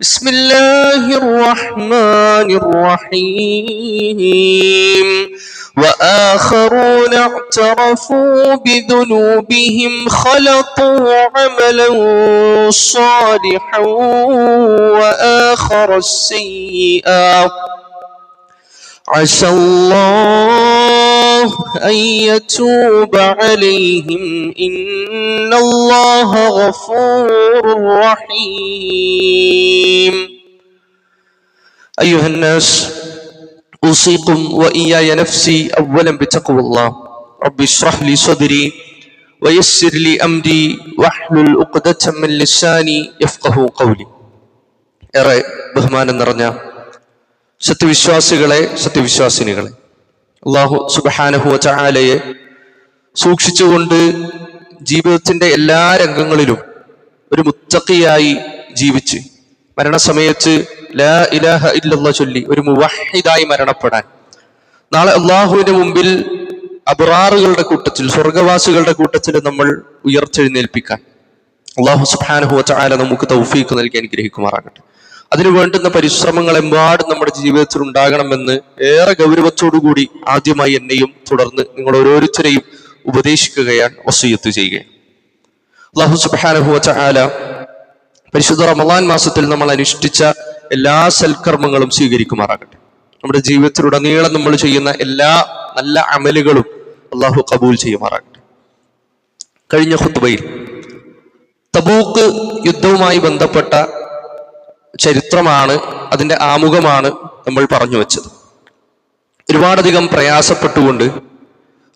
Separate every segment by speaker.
Speaker 1: بسم الله الرحمن الرحيم وآخرون اعترفوا بذنوبهم خلطوا عملا صالحا وآخر سيئا عسى الله أن يتوب عليهم إن الله غفور رحيم أيها الناس أوصيكم وإياي نفسي أولا بتقوى الله رب اشرح لي صدري ويسر لي أمري واحلل عقدة من لساني يفقهوا قولي. ഏറെ ബഹുമാനം നിറഞ്ഞ സത്യവിശ്വാസികളെ, സത്യവിശ്വാസിനികളെ, അല്ലാഹു സുബ്ഹാനഹു വ തആലയെ സൂക്ഷിച്ചുകൊണ്ട് ജീവിതത്തിന്റെ എല്ലാ രംഗങ്ങളിലും ഒരു മുത്തഖിയായി ജീവിച്ച് മരണസമയത്ത് ലാ ഇലാഹ ഇല്ലല്ലാഹ് ചൊല്ലി ഒരു മുവഹ്ഹിദായി മരണപ്പെടാൻ നാളെ അല്ലാഹുവിന്റെ മുമ്പിൽ അബ്റാറുകളുടെ കൂട്ടത്തിൽ, സ്വർഗവാസികളുടെ കൂട്ടത്തിൽ നമ്മൾ ഉയർത്തെഴുന്നേൽപ്പിക്കാൻ അല്ലാഹു സുബ്ഹാനഹു വ തആല നമുക്ക് തൗഫീഖ് നൽകി അനുഗ്രഹിക്കുമാറാകട്ടെ. അതിനു വേണ്ടുന്ന പരിശ്രമങ്ങൾ എമ്പാടും നമ്മുടെ ജീവിതത്തിൽ ഉണ്ടാകണമെന്ന് ഏറെ ഗൗരവത്തോടുകൂടി ആദ്യമായി എന്നെയും തുടർന്ന് നിങ്ങൾ ഓരോരുത്തരെയും ഉപദേശിക്കുകയാണ്, വസിയത്ത് ചെയ്യുകയാണ്. അല്ലാഹു സുബ്ഹാനഹു വ തആല പരിശുദ്ധ റമളാൻ മാസത്തിൽ നമ്മൾ അനുഷ്ഠിച്ച എല്ലാ സൽക്കർമ്മങ്ങളും സ്വീകരിക്കുമാറാകട്ടെ. നമ്മുടെ ജീവിതത്തിലുടനീളം നമ്മൾ ചെയ്യുന്ന എല്ലാ നല്ല അമലുകളും അല്ലാഹു ഖബൂൽ ചെയ്യുമാറാകട്ടെ. കഴിഞ്ഞ ഖുത്ബയിൽ തബൂക്ക് യുദ്ധവുമായി ബന്ധപ്പെട്ട ചരിത്രമാണ്, അതിന്റെ ആമുഖമാണ് നമ്മൾ പറഞ്ഞു വെച്ചത്. ഒരുപാടധികം പ്രയാസപ്പെട്ടുകൊണ്ട്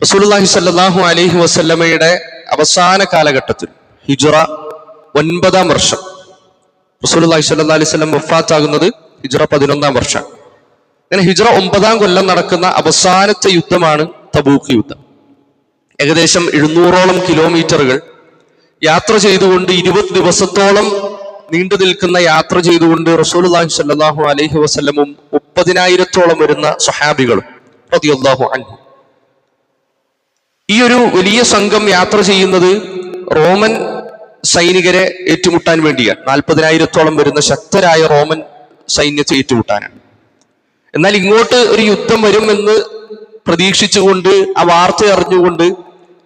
Speaker 1: റസൂലുള്ളാഹി സ്വല്ലല്ലാഹു അലൈഹി വസല്ലമയുടെ അവസാന കാലഘട്ടത്തിൽ ഹിജ്റ 9-ാം വർഷം, റസൂലുള്ളാഹി സ്വല്ലല്ലാഹു അലൈഹി വസല്ലം വഫാത്താകുന്നത് ഹിജ്റ 11-ാം വർഷം. അങ്ങനെ ഹിജ്റ 9-ാം കൊല്ലം നടക്കുന്ന അവസാനത്തെ യുദ്ധമാണ് തബൂക്ക് യുദ്ധം. ഏകദേശം 700ഓളം കിലോമീറ്ററുകൾ യാത്ര ചെയ്തുകൊണ്ട് 20 ദിവസത്തോളം നീണ്ടു നിൽക്കുന്ന യാത്ര ചെയ്തുകൊണ്ട് റസൂലുള്ളാഹി സ്വല്ലല്ലാഹു അലൈഹി വസല്ലമും 30,000-ഓളം വരുന്ന സ്വഹാബികളും റളിയല്ലാഹു അൻഹു. ഈ ഒരു വലിയ സംഘം യാത്ര ചെയ്യുന്നത് റോമൻ സൈനികരെ ഏറ്റുമുട്ടാൻ വേണ്ടിയാണ്. 40,000-ഓളം വരുന്ന ശക്തരായ റോമൻ സൈന്യത്തെ ഏറ്റുമുട്ടാനാണ്. എന്നാൽ ഇങ്ങോട്ട് ഒരു യുദ്ധം വരുമെന്ന് പ്രതീക്ഷിച്ചുകൊണ്ട്, ആ വാർത്ത അറിഞ്ഞുകൊണ്ട്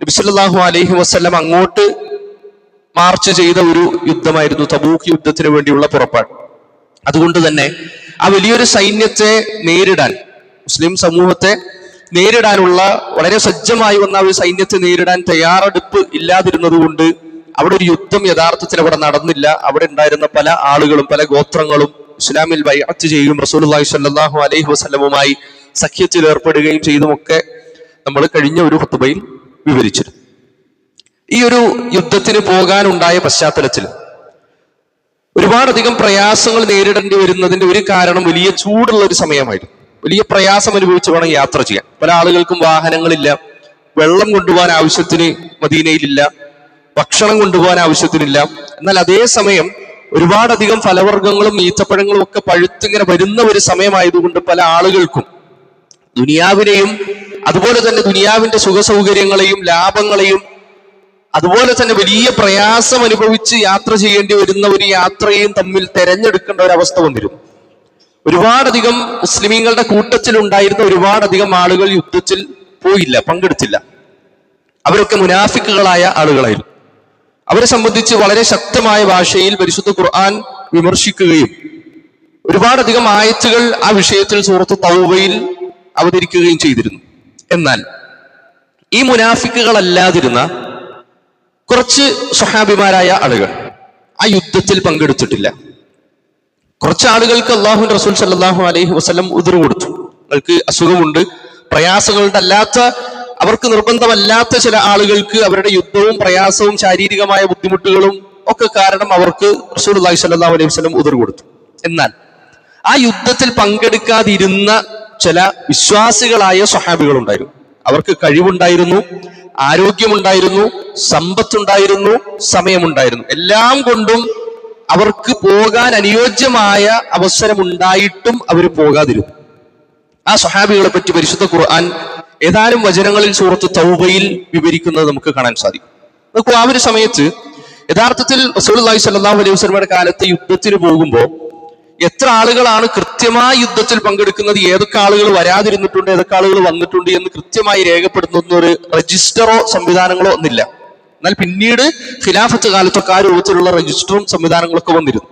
Speaker 1: നബി സല്ലല്ലാഹു അലൈഹി വസല്ലം അങ്ങോട്ട് മാർച്ച് ചെയ്ത ഒരു യുദ്ധമായിരുന്നു തബൂക്ക് യുദ്ധത്തിന് വേണ്ടിയുള്ള പുറപ്പാട്. അതുകൊണ്ട് തന്നെ ആ വലിയൊരു സൈന്യത്തെ നേരിടാൻ, മുസ്ലിം സമൂഹത്തെ നേരിടാനുള്ള വളരെ സജ്ജമായി വന്ന ഒരു സൈന്യത്തെ നേരിടാൻ തയ്യാറെടുപ്പ് ഇല്ലാതിരുന്നത് കൊണ്ട് അവിടെ ഒരു യുദ്ധം യഥാർത്ഥത്തിൽ അവിടെ നടന്നില്ല. അവിടെ ഉണ്ടായിരുന്ന പല ആളുകളും, പല ഗോത്രങ്ങളും ഇസ്ലാമിൽ ബൈഅത്ത് ചെയ്യുകയും റസൂലുള്ളാഹി സ്വല്ലല്ലാഹു അലൈഹി വസല്ലമുമായി സഖ്യത്തിൽ ഏർപ്പെടുകയും ചെയ്തുമൊക്കെ നമ്മൾ കഴിഞ്ഞ ഒരു ഖുത്ബയിൽ വിവരിച്ചിരുന്നു. ഈ ഒരു യുദ്ധത്തിന് പോകാനുണ്ടായ പശ്ചാത്തലത്തിൽ ഒരുപാടധികം പ്രയാസങ്ങൾ നേരിടേണ്ടി വരുന്നതിന്റെ ഒരു കാരണം വലിയ ചൂടുള്ള ഒരു സമയമായിരുന്നു. വലിയ പ്രയാസം അനുഭവിച്ച് വേണം യാത്ര ചെയ്യാൻ. പല ആളുകൾക്കും വാഹനങ്ങളില്ല, വെള്ളം കൊണ്ടുപോകാൻ ആവശ്യത്തിന് മദീനയിലില്ല, ഭക്ഷണം കൊണ്ടുപോകാൻ ആവശ്യത്തിനില്ല. എന്നാൽ അതേ സമയം ഒരുപാടധികം ഫലവർഗ്ഗങ്ങളും ഈത്തപ്പഴങ്ങളും ഒക്കെ പഴുത്തിങ്ങനെ വരുന്ന ഒരു സമയമായതുകൊണ്ട് പല ആളുകൾക്കും ദുനിയാവിനെയും അതുപോലെ തന്നെ ദുനിയാവിന്റെ സുഖസൗകര്യങ്ങളെയും ലാഭങ്ങളെയും അതുപോലെ തന്നെ വലിയ പ്രയാസം അനുഭവിച്ച് യാത്ര ചെയ്യേണ്ടി വരുന്ന ഒരു യാത്രയും തമ്മിൽ തെരഞ്ഞെടുക്കേണ്ട ഒരവസ്ഥ വന്നിരുന്നു. ഒരുപാടധികം മുസ്ലിമീങ്ങളുടെ കൂട്ടത്തിൽ ഉണ്ടായിരുന്ന ഒരുപാടധികം ആളുകൾ യുദ്ധത്തിൽ പോയില്ല, പങ്കെടുത്തില്ല. അവരൊക്കെ മുനാഫിക്കുകളായ ആളുകളായിരുന്നു. അവരെ സംബന്ധിച്ച് വളരെ ശക്തമായ ഭാഷയിൽ പരിശുദ്ധ ഖുർആൻ വിമർശിക്കുകയും ഒരുപാടധികം ആയത്തുകൾ ആ വിഷയത്തിൽ സൂറത്ത് തൗബയിൽ അവതരിക്കുകയും ചെയ്തിരുന്നു. എന്നാൽ ഈ മുനാഫിക്കുകളല്ലാതിരുന്ന കുറച്ച് സ്വഹാബിമാരായ ആളുകൾ ആ യുദ്ധത്തിൽ പങ്കെടുത്തിട്ടില്ല. കുറച്ച് ആളുകൾക്ക് അല്ലാഹുവിന്റെ റസൂൽ സല്ലല്ലാഹു അലൈഹി വസല്ലം ഉദ്ർ കൊടുത്തു. അവർക്ക് അസുഖമുണ്ട്, പ്രയാസങ്ങളുടെ അല്ലാത്ത, അവർക്ക് നിർബന്ധമല്ലാത്ത ചില ആളുകൾക്ക് അവരുടെ യുദ്ധവും പ്രയാസവും ശാരീരികമായ ബുദ്ധിമുട്ടുകളും ഒക്കെ കാരണം അവർക്ക് റസൂലുള്ളാഹി സ്വല്ലല്ലാഹു അലൈഹി വസല്ലം ഉദ്ർ കൊടുത്തു. എന്നാൽ ആ യുദ്ധത്തിൽ പങ്കെടുക്കാതിരുന്ന ചില വിശ്വാസികളായ സ്വഹാബികൾ ഉണ്ടായിരുന്നു. അവർക്ക് കഴിവുണ്ടായിരുന്നു, ആരോഗ്യമുണ്ടായിരുന്നു, സമ്പത്തുണ്ടായിരുന്നു, സമയമുണ്ടായിരുന്നു. എല്ലാം കൊണ്ടും അവർക്ക് പോകാൻ അനുയോജ്യമായ അവസരമുണ്ടായിട്ടും അവർ പോകാതിരുന്നു. ആ സ്വഹാബികളെ പറ്റി പരിശുദ്ധ ഖുർആൻ ഏതാനും വചനങ്ങളിൽ സൂറത്ത് തൗബയിൽ വിവരിക്കുന്നത് നമുക്ക് കാണാൻ സാധിക്കും. നോക്കൂ, ആ ഒരു സമയത്ത് യഥാർത്ഥത്തിൽ റസൂലുള്ളാഹി സ്വല്ലല്ലാഹു അലൈഹി വസല്ലമയുടെ കാലത്ത് യുദ്ധത്തിന് പോകുമ്പോൾ എത്ര ആളുകളാണ് കൃത്യമായി യുദ്ധത്തിൽ പങ്കെടുക്കുന്നത്, ഏതൊക്കെ ആളുകൾ വരാതിരുന്നിട്ടുണ്ട്, ഏതൊക്കെ ആളുകൾ വന്നിട്ടുണ്ട് എന്ന് കൃത്യമായി രേഖപ്പെടുത്തുന്ന ഒരു രജിസ്റ്ററോ സംവിധാനങ്ങളോ ഒന്നില്ല. എന്നാൽ പിന്നീട് ഖിലാഫത്ത് കാലത്തൊക്കെ ആ രൂപത്തിലുള്ള രജിസ്റ്ററും സംവിധാനങ്ങളൊക്കെ വന്നിരുന്നു.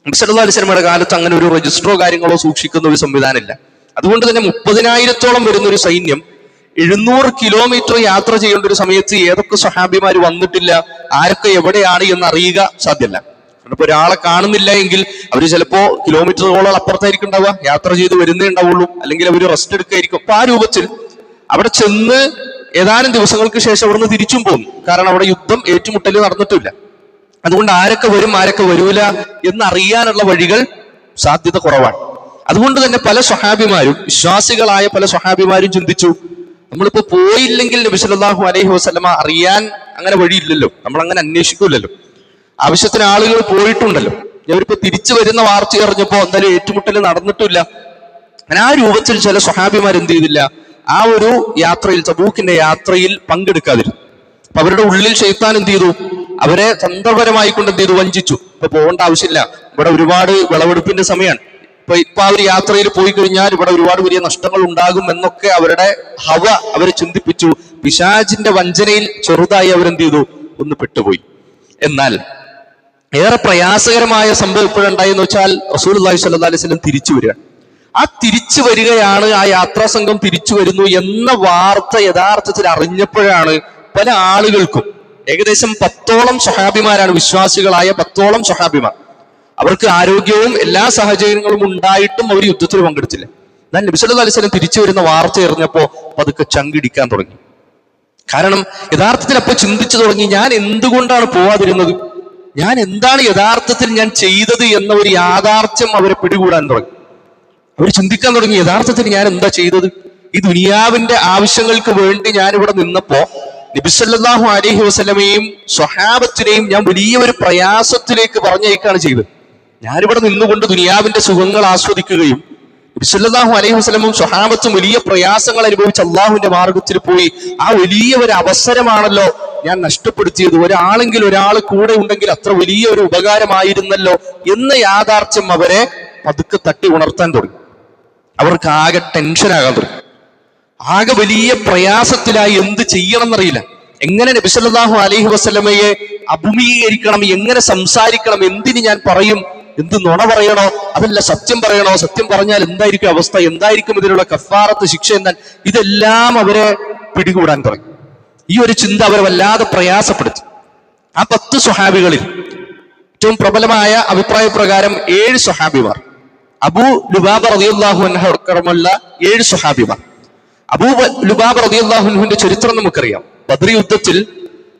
Speaker 1: നബി സല്ലല്ലാഹു അലൈഹി വസല്ലമയുടെ കാലത്ത് അങ്ങനെ ഒരു രജിസ്റ്ററോ കാര്യങ്ങളോ സൂക്ഷിക്കുന്ന ഒരു സംവിധാനമില്ല. അതുകൊണ്ട് തന്നെ 30,000-ഓളം വരുന്ന ഒരു സൈന്യം 700 കിലോമീറ്റർ യാത്ര ചെയ്യേണ്ട ഒരു സമയത്ത് ഏതൊക്കെ സ്വഹാബിമാർ വന്നിട്ടില്ല, ആരൊക്കെ എവിടെയാണ് എന്ന് അറിയുക സാധ്യമല്ല. ഇപ്പൊ ഒരാളെ കാണുന്നില്ല എങ്കിൽ അവർ ചിലപ്പോ കിലോമീറ്ററുകളോളം അപ്പുറത്തായിരിക്കും ഉണ്ടാവുക, യാത്ര ചെയ്ത് വരുന്നേ ഉണ്ടാവുള്ളൂ, അല്ലെങ്കിൽ അവർ റെസ്റ്റ് എടുക്കായിരിക്കും. അപ്പൊ ആ രൂപത്തിൽ അവിടെ ചെന്ന് ഏതാനും ദിവസങ്ങൾക്ക് ശേഷം അവിടുന്ന് തിരിച്ചും പോകും. കാരണം അവിടെ യുദ്ധം ഏറ്റുമുട്ടൽ നടന്നിട്ടില്ല. അതുകൊണ്ട് ആരൊക്കെ വരും ആരൊക്കെ വരൂല എന്നറിയാനുള്ള വഴികൾ സാധ്യത കുറവാണ്. അതുകൊണ്ട് തന്നെ പല സ്വഹാബിമാരും, വിശ്വാസികളായ പല സ്വഹാബിമാരും ചിന്തിച്ചു, നമ്മളിപ്പോ പോയില്ലെങ്കിൽ നബി സല്ലല്ലാഹു അലൈഹി വസല്ലമ അറിയാൻ അങ്ങനെ വഴിയില്ലല്ലോ, നമ്മൾ അങ്ങനെ അന്വേഷിക്കൂലല്ലോ, ആവശ്യത്തിന് ആളുകൾ പോയിട്ടുണ്ടല്ലോ, അവരിപ്പോ തിരിച്ചു വരുന്ന വാർത്ത അറിഞ്ഞപ്പോ എന്തായാലും ഏറ്റുമുട്ടൽ നടന്നിട്ടില്ല. അങ്ങനെ ആ രൂപത്തിൽ ചില സ്വഹാബിമാർ എന്ത് ചെയ്തില്ല, ആ ഒരു യാത്രയിൽ, തബൂക്കിന്റെ യാത്രയിൽ പങ്കെടുക്കാതിരുന്നു. അപ്പൊ അവരുടെ ഉള്ളിൽ ശൈത്താൻ എന്ത് ചെയ്തു, അവരെ തന്ത്രപരമായി കൊണ്ട് എന്ത് ചെയ്തു, വഞ്ചിച്ചു. ഇപ്പൊ പോകേണ്ട ആവശ്യമില്ല, ഇവിടെ ഒരുപാട് വിളവെടുപ്പിന്റെ സമയമാണ്, ഇപ്പൊ ആ ഒരു യാത്രയിൽ പോയി കഴിഞ്ഞാൽ ഇവിടെ ഒരുപാട് വലിയ നഷ്ടങ്ങൾ ഉണ്ടാകും എന്നൊക്കെ അവരുടെ ഹവ അവരെ ചിന്തിപ്പിച്ചു. പിശാചിന്റെ വഞ്ചനയിൽ ചെറുതായി അവരെന്ത് ചെയ്തു, ഒന്ന് പെട്ടുപോയി. എന്നാൽ ഏറെ പ്രയാസകരമായ സംഭവം ഇപ്പോഴുണ്ടായെന്ന് വെച്ചാൽ റസൂലുള്ളാഹി സ്വല്ലല്ലാഹു അലൈഹി വസല്ലം തിരിച്ചു വരിക. ആ തിരിച്ചു വരികയാണ്, ആ യാത്രാ സംഘം തിരിച്ചു വരുന്നു എന്ന വാർത്ത യഥാർത്ഥത്തിൽ അറിഞ്ഞപ്പോഴാണ് പല ആളുകൾക്കും, ഏകദേശം 10ഓളം സ്വഹാബിമാരാണ് വിശ്വാസികളായ 10ഓളം സ്വഹാബിമാർ, അവർക്ക് ആരോഗ്യവും എല്ലാ സാഹചര്യങ്ങളും ഉണ്ടായിട്ടും അവർ യുദ്ധത്തിൽ പങ്കെടുത്തില്ല. എന്നാൽ നബി സല്ലല്ലാഹു അലൈഹി വസല്ലം തിരിച്ചു വരുന്ന വാർത്ത അറിഞ്ഞപ്പോ പതുക്കെ ചങ്കിടിക്കാൻ തുടങ്ങി. കാരണം യഥാർത്ഥത്തിൽ അപ്പൊ ചിന്തിച്ചു തുടങ്ങി, ഞാൻ എന്തുകൊണ്ടാണ് പോവാതിരുന്നത്, ഞാൻ എന്താണ് യഥാർത്ഥത്തിൽ ഞാൻ ചെയ്തത് എന്ന ഒരു യാഥാർത്ഥ്യം അവരെ പിടികൂടാൻ തുടങ്ങി. അവർ ചിന്തിക്കാൻ തുടങ്ങി, യഥാർത്ഥത്തിൽ ഞാൻ എന്താ ചെയ്തത്, ഈ ദുനിയാവിന്റെ ആവശ്യങ്ങൾക്ക് വേണ്ടി ഞാനിവിടെ നിന്നപ്പോ നബി സല്ലല്ലാഹു അലൈഹി വസല്ലമയെയും സ്വഹാബത്തിനെയും ഞാൻ വലിയ ഒരു പ്രയാസത്തിലേക്ക് പറഞ്ഞയക്കാണ് ചെയ്തത്. ഞാനിവിടെ നിന്നുകൊണ്ട് ദുനിയാവിന്റെ സുഖങ്ങൾ ആസ്വദിക്കുകയും നബി സല്ലല്ലാഹു അലൈഹി വസല്ലമും സ്വഹാബത്തും വലിയ പ്രയാസങ്ങൾ അനുഭവിച്ച് അള്ളാഹുവിന്റെ മാർഗത്തിൽ പോയി, ആ വലിയ ഒരു അവസരമാണല്ലോ ഞാൻ നഷ്ടപ്പെടുത്തിയത്. ഒരാൾ കൂടെ ഉണ്ടെങ്കിൽ അത്ര വലിയ ഒരു ഉപകാരമായിരുന്നല്ലോ എന്ന യാഥാർത്ഥ്യം അവരെ പതുക്കെ തട്ടി ഉണർത്താൻ തുടങ്ങി. അവർക്ക് ആകെ ടെൻഷനാകാൻ തുടങ്ങി, ആകെ വലിയ പ്രയാസത്തിലായി. എന്ത് ചെയ്യണം എന്നറിയില്ല, എങ്ങനെ നബി സല്ലല്ലാഹു അലൈഹി വസല്ലമയെ അഭിമുഖീകരിക്കണം, എങ്ങനെ സംസാരിക്കണം, എന്തിന് ഞാൻ പറയും, എന്ത് നുണ പറയണോ, അതല്ല സത്യം പറയണോ, സത്യം പറഞ്ഞാൽ എന്തായിരിക്കും അവസ്ഥ, എന്തായിരിക്കും ഇതിനുള്ള കഫാറത്ത്, ശിക്ഷ എന്നാൽ, ഇതെല്ലാം അവരെ പിടികൂടാൻ തുടങ്ങി. ഈ ഒരു ചിന്ത അവരെ വല്ലാതെ പ്രയാസപ്പെടുത്തി. ആ 10 സ്വഹാബികളിൽ ഏറ്റവും പ്രബലമായ അഭിപ്രായ പ്രകാരം 7 സ്വഹാബിമാർ, അബൂ ലുബാബ റളിയല്ലാഹു അൻഹു അടക്കമുള്ള 7 സ്വഹാബിമാർ. അബൂ ലുബാബ റളിയല്ലാഹു അൻഹുവിന്റെ ചരിത്രം നമുക്കറിയാം. ബദ്ർ യുദ്ധത്തിൽ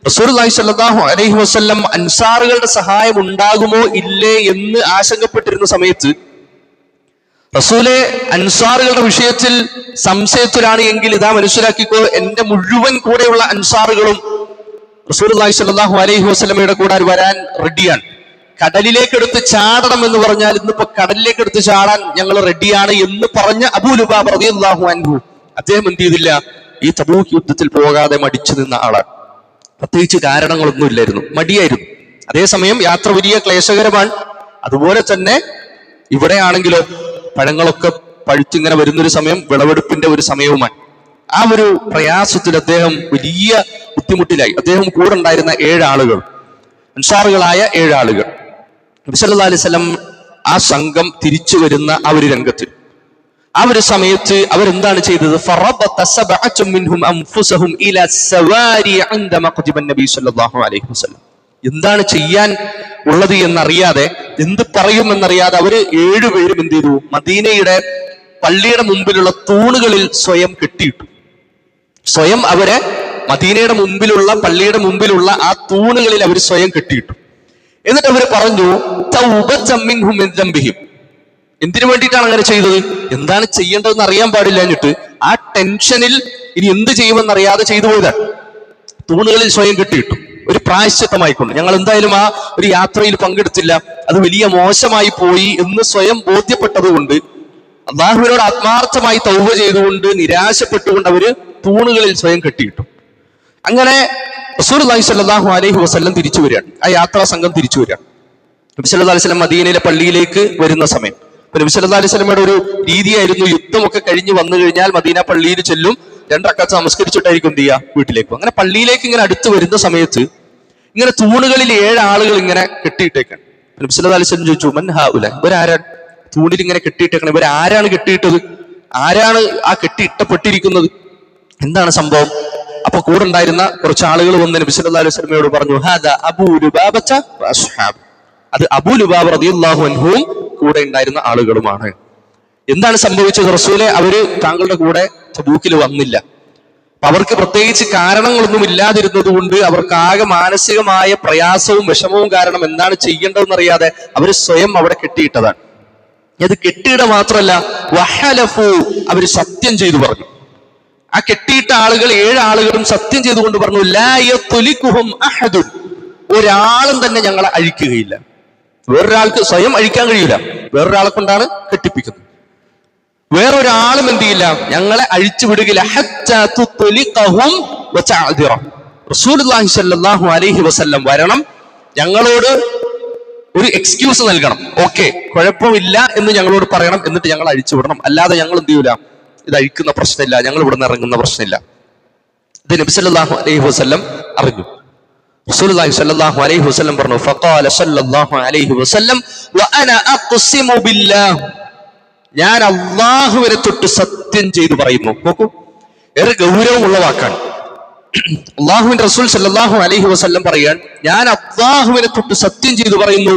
Speaker 1: റസൂലുള്ളാഹി സ്വല്ലല്ലാഹു അലൈഹി വസല്ലം അൻസാറുകളുടെ സഹായം ഉണ്ടാകുമോ ഇല്ലേ എന്ന് ആശങ്കപ്പെട്ടിരുന്ന സമയത്ത് റസൂലെ അൻസാറുകളുടെ വിഷയത്തിൽ സംശയത്തിലാണ് എങ്കിൽ ഇതാ മനസ്സിലാക്കിക്കോ, എന്റെ മുഴുവൻ കൂടെയുള്ള അൻസാറുകളും റസൂലുള്ളാഹി സ്വല്ലല്ലാഹു അലൈഹി വസല്ലമയുടെ കൂടെ വരാൻ റെഡിയാണ്. കടലിലേക്ക് എടുത്ത് ചാടണം എന്ന് പറഞ്ഞാൽ ഇന്നിപ്പോ കടലിലേക്ക് എടുത്ത് ചാടാൻ ഞങ്ങൾ റെഡിയാണ് എന്ന് പറഞ്ഞ അബൂ ലുബാബ റളിയല്ലാഹു അൻഹു, അദ്ദേഹം എന്ത് ചെയ്തില്ല, ഈ തബൂക്ക് യുദ്ധത്തിൽ പോകാതെ മടിച്ചു നിന്ന ആളാണ്. പ്രത്യേകിച്ച് കാരണങ്ങളൊന്നും ഇല്ലായിരുന്നു, മടിയായിരുന്നു. അതേസമയം യാത്ര വലിയ ക്ലേശകരമാണ്. അതുപോലെ തന്നെ ഇവിടെയാണെങ്കിലോ പഴങ്ങളൊക്കെ പഴുത്തിങ്ങനെ വരുന്നൊരു സമയം, വിളവെടുപ്പിന്റെ ഒരു സമയവുമാണ്. ആ ഒരു പ്രയാസത്തിൽ അദ്ദേഹം വലിയ ബുദ്ധിമുട്ടിലായി. അദ്ദേഹം കൂടെ ഉണ്ടായിരുന്ന 7 ആളുകൾ, അൻസാറുകളായ 7 ആളുകൾ, നബി സല്ലല്ലാഹു അലൈഹി വസല്ലം ആ സംഘം തിരിച്ചു വരുന്ന ആ ഒരു രംഗത്തിൽ, ആ ഒരു സമയത്ത് അവരെന്താണ് ചെയ്തത്, ഫറബത സബഅത്തും മിൻഹും അൻഫുസഹും ഇലാ സവാരി ഇൻദ മഖ്ദിബൻ നബി സല്ലല്ലാഹു അലൈഹി വസല്ലം. എന്താണ് ചെയ്യാൻ ഉള്ളത് എന്നറിയാതെ, എന്ത് പറയുമെന്നറിയാതെ അവര് 7 പേരും എന്ത് ചെയ്തു, മദീനയുടെ പള്ളിയുടെ മുമ്പിലുള്ള തൂണുകളിൽ സ്വയം കെട്ടിയിട്ടു. സ്വയം അവരെ മദീനയുടെ മുമ്പിലുള്ള, പള്ളിയുടെ മുമ്പിലുള്ള ആ തൂണുകളിൽ അവർ സ്വയം കെട്ടിയിട്ടു. എന്നിട്ട് അവർ പറഞ്ഞു, തൗബതൻ മിൻഹും മിൻ ദംബിഹിം. എന്തിനു വേണ്ടിയിട്ടാണ് അങ്ങനെ ചെയ്തത്, എന്താണ് ചെയ്യേണ്ടതെന്ന് അറിയാൻ പാടില്ല എന്നിട്ട് ആ ടെൻഷനിൽ ഇനി എന്ത് ചെയ്യുമെന്നറിയാതെ ചെയ്തു പോയതാണ്. തൂണുകളിൽ സ്വയം കെട്ടിയിട്ടു, ഒരു പ്രായശ്ചിത്തമായിക്കൊണ്ട്. ഞങ്ങൾ എന്തായാലും ആ ഒരു യാത്രയിൽ പങ്കെടുത്തില്ല, അത് വലിയ മോശമായി പോയി എന്ന് സ്വയം ബോധ്യപ്പെട്ടത് കൊണ്ട്, അള്ളാഹുവിനോട് ആത്മാർത്ഥമായി തൗബ ചെയ്തുകൊണ്ട് നിരാശപ്പെട്ടുകൊണ്ട് അവര് തൂണുകളിൽ സ്വയം കെട്ടിയിട്ടു. അങ്ങനെ റസൂലുള്ളാഹി സ്വല്ലല്ലാഹു അലൈഹി വസല്ലം തിരിച്ചു വരികയാണ്, ആ യാത്രാ സംഘം തിരിച്ചു വരികയാണ്. നബി സല്ലല്ലാഹു അലൈഹി വസല്ലം മദീനയിലെ പള്ളിയിലേക്ക് വരുന്ന സമയം, നബി സല്ലല്ലാഹു അലൈഹി വസല്ലമയുടെ ഒരു രീതിയായിരുന്നു, യുദ്ധമൊക്കെ കഴിഞ്ഞ് വന്നു കഴിഞ്ഞാൽ മദീന പള്ളിയിൽ ചെല്ലും, 2 റക്അത്ത് നമസ്കരിച്ചിട്ടായിരിക്കും എന്ത് ചെയ്യുക, വീട്ടിലേക്ക്. അങ്ങനെ പള്ളിയിലേക്ക് ഇങ്ങനെ അടുത്ത് വരുന്ന സമയത്ത് ഇങ്ങനെ തൂണുകളിൽ 7 ആളുകൾ ഇങ്ങനെ കെട്ടിയിട്ടേക്കാണ്. നബി സല്ലല്ലാഹു അലൈഹി വസല്ലം ചോദിച്ചു, മൻ ഹൗല, ഇവരാരാണ് തൂണിൽ ഇങ്ങനെ കെട്ടിയിട്ടേക്കണം, ഇവരാരാണ് കെട്ടിയിട്ടത്, ആരാണ് ആ കെട്ടിയിട്ടപ്പെട്ടിരിക്കുന്നത്, എന്താണ് സംഭവം? അപ്പൊ കൂടെ ഉണ്ടായിരുന്ന കുറച്ച് ആളുകൾ വന്ന് നബി സല്ലല്ലാഹു അലൈഹി വസല്ലമയോട് പറഞ്ഞു, ഹാദാ അബൂ ലുബാബത വഅസ്ഹാബ്, അത് അബൂ ലുബാബ റളിയല്ലാഹു അൻഹുവും കൂടെ ഉണ്ടായിരുന്ന ആളുകളുമാണ്. എന്താണ് സംഭവിച്ചത് റസൂലെ? അവര് താങ്കളുടെ കൂടെ തബൂക്കിൽ വന്നില്ല. അവർക്ക് പ്രത്യേകിച്ച് കാരണങ്ങളൊന്നും ഇല്ലാതിരുന്നത് കൊണ്ട് അവർക്ക് ആകെ മാനസികമായ പ്രയാസവും വിഷമവും കാരണം എന്താണ് ചെയ്യേണ്ടതെന്ന് അറിയാതെ അവർ സ്വയം അവിടെ കെട്ടിയിട്ടതാണ്. അത് കെട്ടിയിട മാത്രമല്ല, വഹലഫു, അവർ സത്യം ചെയ്തു പറഞ്ഞു. ആ കെട്ടിയിട്ട ആളുകൾ 7 ആളുകളും സത്യം ചെയ്തുകൊണ്ട് പറഞ്ഞു, ലാ യത്ലിഖുഹും അഹദുൻ, ഒരാളും തന്നെ ഞങ്ങളെ അഴിക്കുകയില്ല. വേറൊരാൾക്ക് സ്വയം അഴിക്കാൻ കഴിയില്ല, വേറൊരാളെ കൊണ്ടാണ് കെട്ടിപ്പിക്കുന്നത്. വേറൊരാളും എന്ത് ചെയ്യില്ല, ഞങ്ങളെ അഴിച്ചു വിടുകയില്ല. ഹത്താ തുത്ലിഖഹും വതഅദിറ, റസൂലുള്ളാഹി സ്വല്ലല്ലാഹു അലൈഹി വസല്ലം വരണം, ഞങ്ങളോട് ഒരു എക്സ്ക്യൂസ് നൽകണം, ഓക്കെ കുഴപ്പമില്ല എന്ന് ഞങ്ങളോട് പറയണം, എന്നിട്ട് ഞങ്ങൾ അഴിച്ചു വിടണം. അല്ലാതെ ഞങ്ങൾ എന്ത് ചെയ്യൂല, ഇത് അഴിക്കുന്ന പ്രശ്നമില്ല, ഞങ്ങൾ ഇവിടെ നിന്ന് ഇറങ്ങുന്ന പ്രശ്നമില്ല. ഇത് നബി സല്ലല്ലാഹു അലൈഹി വസല്ലം അറിഞ്ഞു. റസൂലുള്ളാഹി സ്വല്ലല്ലാഹു അലൈഹി വസല്ലം പറഞ്ഞു, ഫഖാല സല്ലല്ലാഹു അലൈഹി വസല്ലം വഅന അഖ്സിമു ബില്ലാഹ്, ഞാൻ അല്ലാഹുവിനെ തൊട്ട് സത്യം ചെയ്തു പറയുന്നു. നോക്കൂ, ഏറെ ഗൗരവമുള്ള വാക്കാണ്. അല്ലാഹുവിന്റെ റസൂൽ സല്ലല്ലാഹു അലൈഹി വസല്ലം പറയാൻ, ഞാൻ അല്ലാഹുവിനെ തൊട്ട് സത്യം ചെയ്തു പറയുന്നു,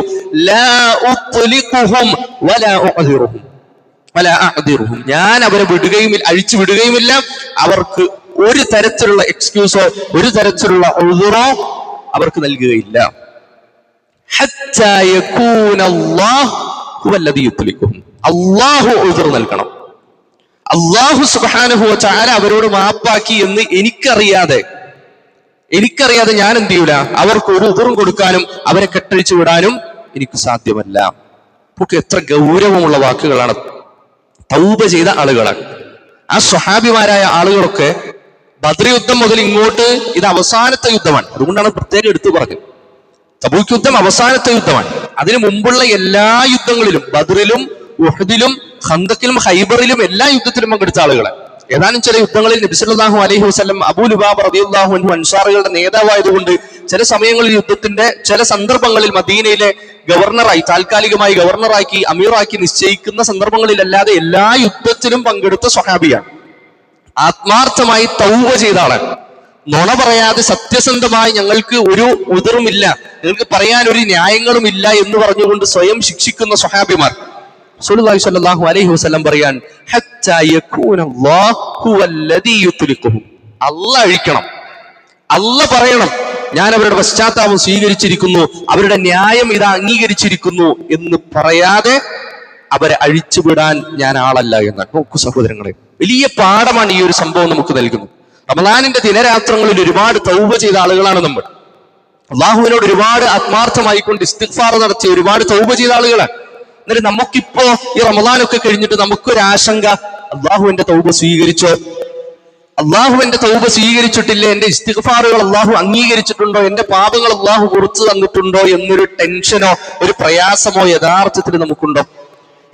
Speaker 1: ലാ ഉത്ലിഖുഹും വലാ ഉഅദിറുഹും വലാ അഅദിറുഹും, ഞാൻ അവരെ അഴിച്ചു വിടുകയുമില്ല, അവർക്ക് ഒരു തരത്തിലുള്ള എക്സ്ക്യൂസോ ഒരു തരത്തിലുള്ള ഉദ്റോ അവർക്ക് നൽകുകയില്ല. ഹത്താ യകൂന അല്ലാഹു ഹുവല്ലദീ യുത്ലിഖുഹും, അല്ലാഹു ഉദ്ർ നൽകണം, അല്ലാഹു സുബ്ഹാനഹു വ തആല അവരോട് മാപ്പാക്കി എന്ന് എനിക്കറിയാതെ ഞാൻ എന്ത് ചെയ്യൂല, അവർക്ക് ഒരു ഉദ്റും കൊടുക്കാനും അവരെ കെട്ടഴിച്ചു വിടാനും എനിക്ക് സാധ്യമല്ല. നമുക്ക് എത്ര ഗൗരവമുള്ള വാക്കുകളാണ്. തൗബ ചെയ്ത ആളുകളാണ് ആ സ്വഹാബിമാരായ ആളുകളൊക്കെ. ബദ്ർ യുദ്ധം മുതൽ ഇങ്ങോട്ട് ഇത് അവസാനത്തെ യുദ്ധമാണ്, അതുകൊണ്ടാണ് പ്രത്യേകം എടുത്തു പറഞ്ഞത്. തബൂക്ക് യുദ്ധം അവസാനത്തെ യുദ്ധമാണ്. അതിനു മുമ്പുള്ള എല്ലാ യുദ്ധങ്ങളിലും, ബദ്റിലും ഉഹദിലും ഖന്തക്കിലും ഹൈബറിലും എല്ലാ യുദ്ധത്തിലും പങ്കെടുത്ത ആളുകളാണ്. ഏതാനും ചില യുദ്ധങ്ങളിൽ നബി സല്ലല്ലാഹു അലൈഹി വസല്ലം അബൂ ലുബാബ റളിയല്ലാഹു അൻഹു അൻസാറുകളുടെ നേതാവായതുകൊണ്ട് ചില സമയങ്ങളിൽ യുദ്ധത്തിന്റെ ചില സന്ദർഭങ്ങളിൽ മദീനയിലെ താൽക്കാലികമായി ഗവർണറാക്കി അമീറാക്കി നിശ്ചയിക്കുന്ന സന്ദർഭങ്ങളിലല്ലാതെ എല്ലാ യുദ്ധത്തിലും പങ്കെടുത്ത സ്വഹാബിയാണ്. ആത്മാർത്ഥമായി തൗബ ചെയ്ത ആളാണ്. നുണ പറയാതെ സത്യസന്ധമായി ഞങ്ങൾക്ക് ഒരു ഉദറുമില്ല, ഞങ്ങൾക്ക് പറയാൻ ഒരു ന്യായങ്ങളും ഇല്ല എന്ന് പറഞ്ഞുകൊണ്ട് സ്വയം ശിക്ഷിക്കുന്ന സ്വഹാബിമാർ. റസൂലുള്ളാഹി സ്വല്ലല്ലാഹു അലൈഹി വസല്ലം പറയാൻ, ഹത്താ യകൂനല്ലാഹു ഹുവല്ലദീ യുത്ലിഖുഹും, അല്ലാഹ് അഴിക്കണം, അല്ലാഹ് പറയണം ഞാൻ അവരുടെ പശ്ചാത്താപം സ്വീകരിച്ചിരിക്കുന്നു, അവരുടെ ന്യായം ഇത് അംഗീകരിച്ചിരിക്കുന്നു എന്ന് പറയാതെ അവരെ അഴിച്ചുവിടാൻ ഞാൻ ആളല്ല എന്നാണ്. നോക്കൂ സഹോദരങ്ങളെ, വലിയ പാഠമാണ് ഈ ഒരു സംഭവം നമുക്ക് നൽകുന്നത്. റമളാനിന്റെ ദിനരാത്രങ്ങളിൽ ഒരുപാട് തൗബ ചെയ്ത ആളുകളാണ് നമ്മൾ. അള്ളാഹുവിനോട് ഒരുപാട് ആത്മാർത്ഥമായിക്കൊണ്ട് ഇസ്തിഗ്ഫാർ നടത്തിയ ഒരുപാട് തൗബ ചെയ്ത ആളുകളാണ്. എന്നിട്ട് നമുക്കിപ്പോ ഈ റമളാനൊക്കെ കഴിഞ്ഞിട്ട് നമുക്കൊരു ആശങ്ക, അള്ളാഹുവിന്റെ തൗബ സ്വീകരിച്ചോ, അള്ളാഹുവിന്റെ തൗബ സ്വീകരിച്ചിട്ടില്ല, എന്റെ ഇസ്തിഗ്ഫാറുകൾ അള്ളാഹു അംഗീകരിച്ചിട്ടുണ്ടോ, എന്റെ പാപങ്ങൾ അള്ളാഹു പുറത്തു തന്നിട്ടുണ്ടോ എന്നൊരു ടെൻഷനോ ഒരു പ്രയാസമോ യഥാർത്ഥത്തിൽ നമുക്കുണ്ടോ?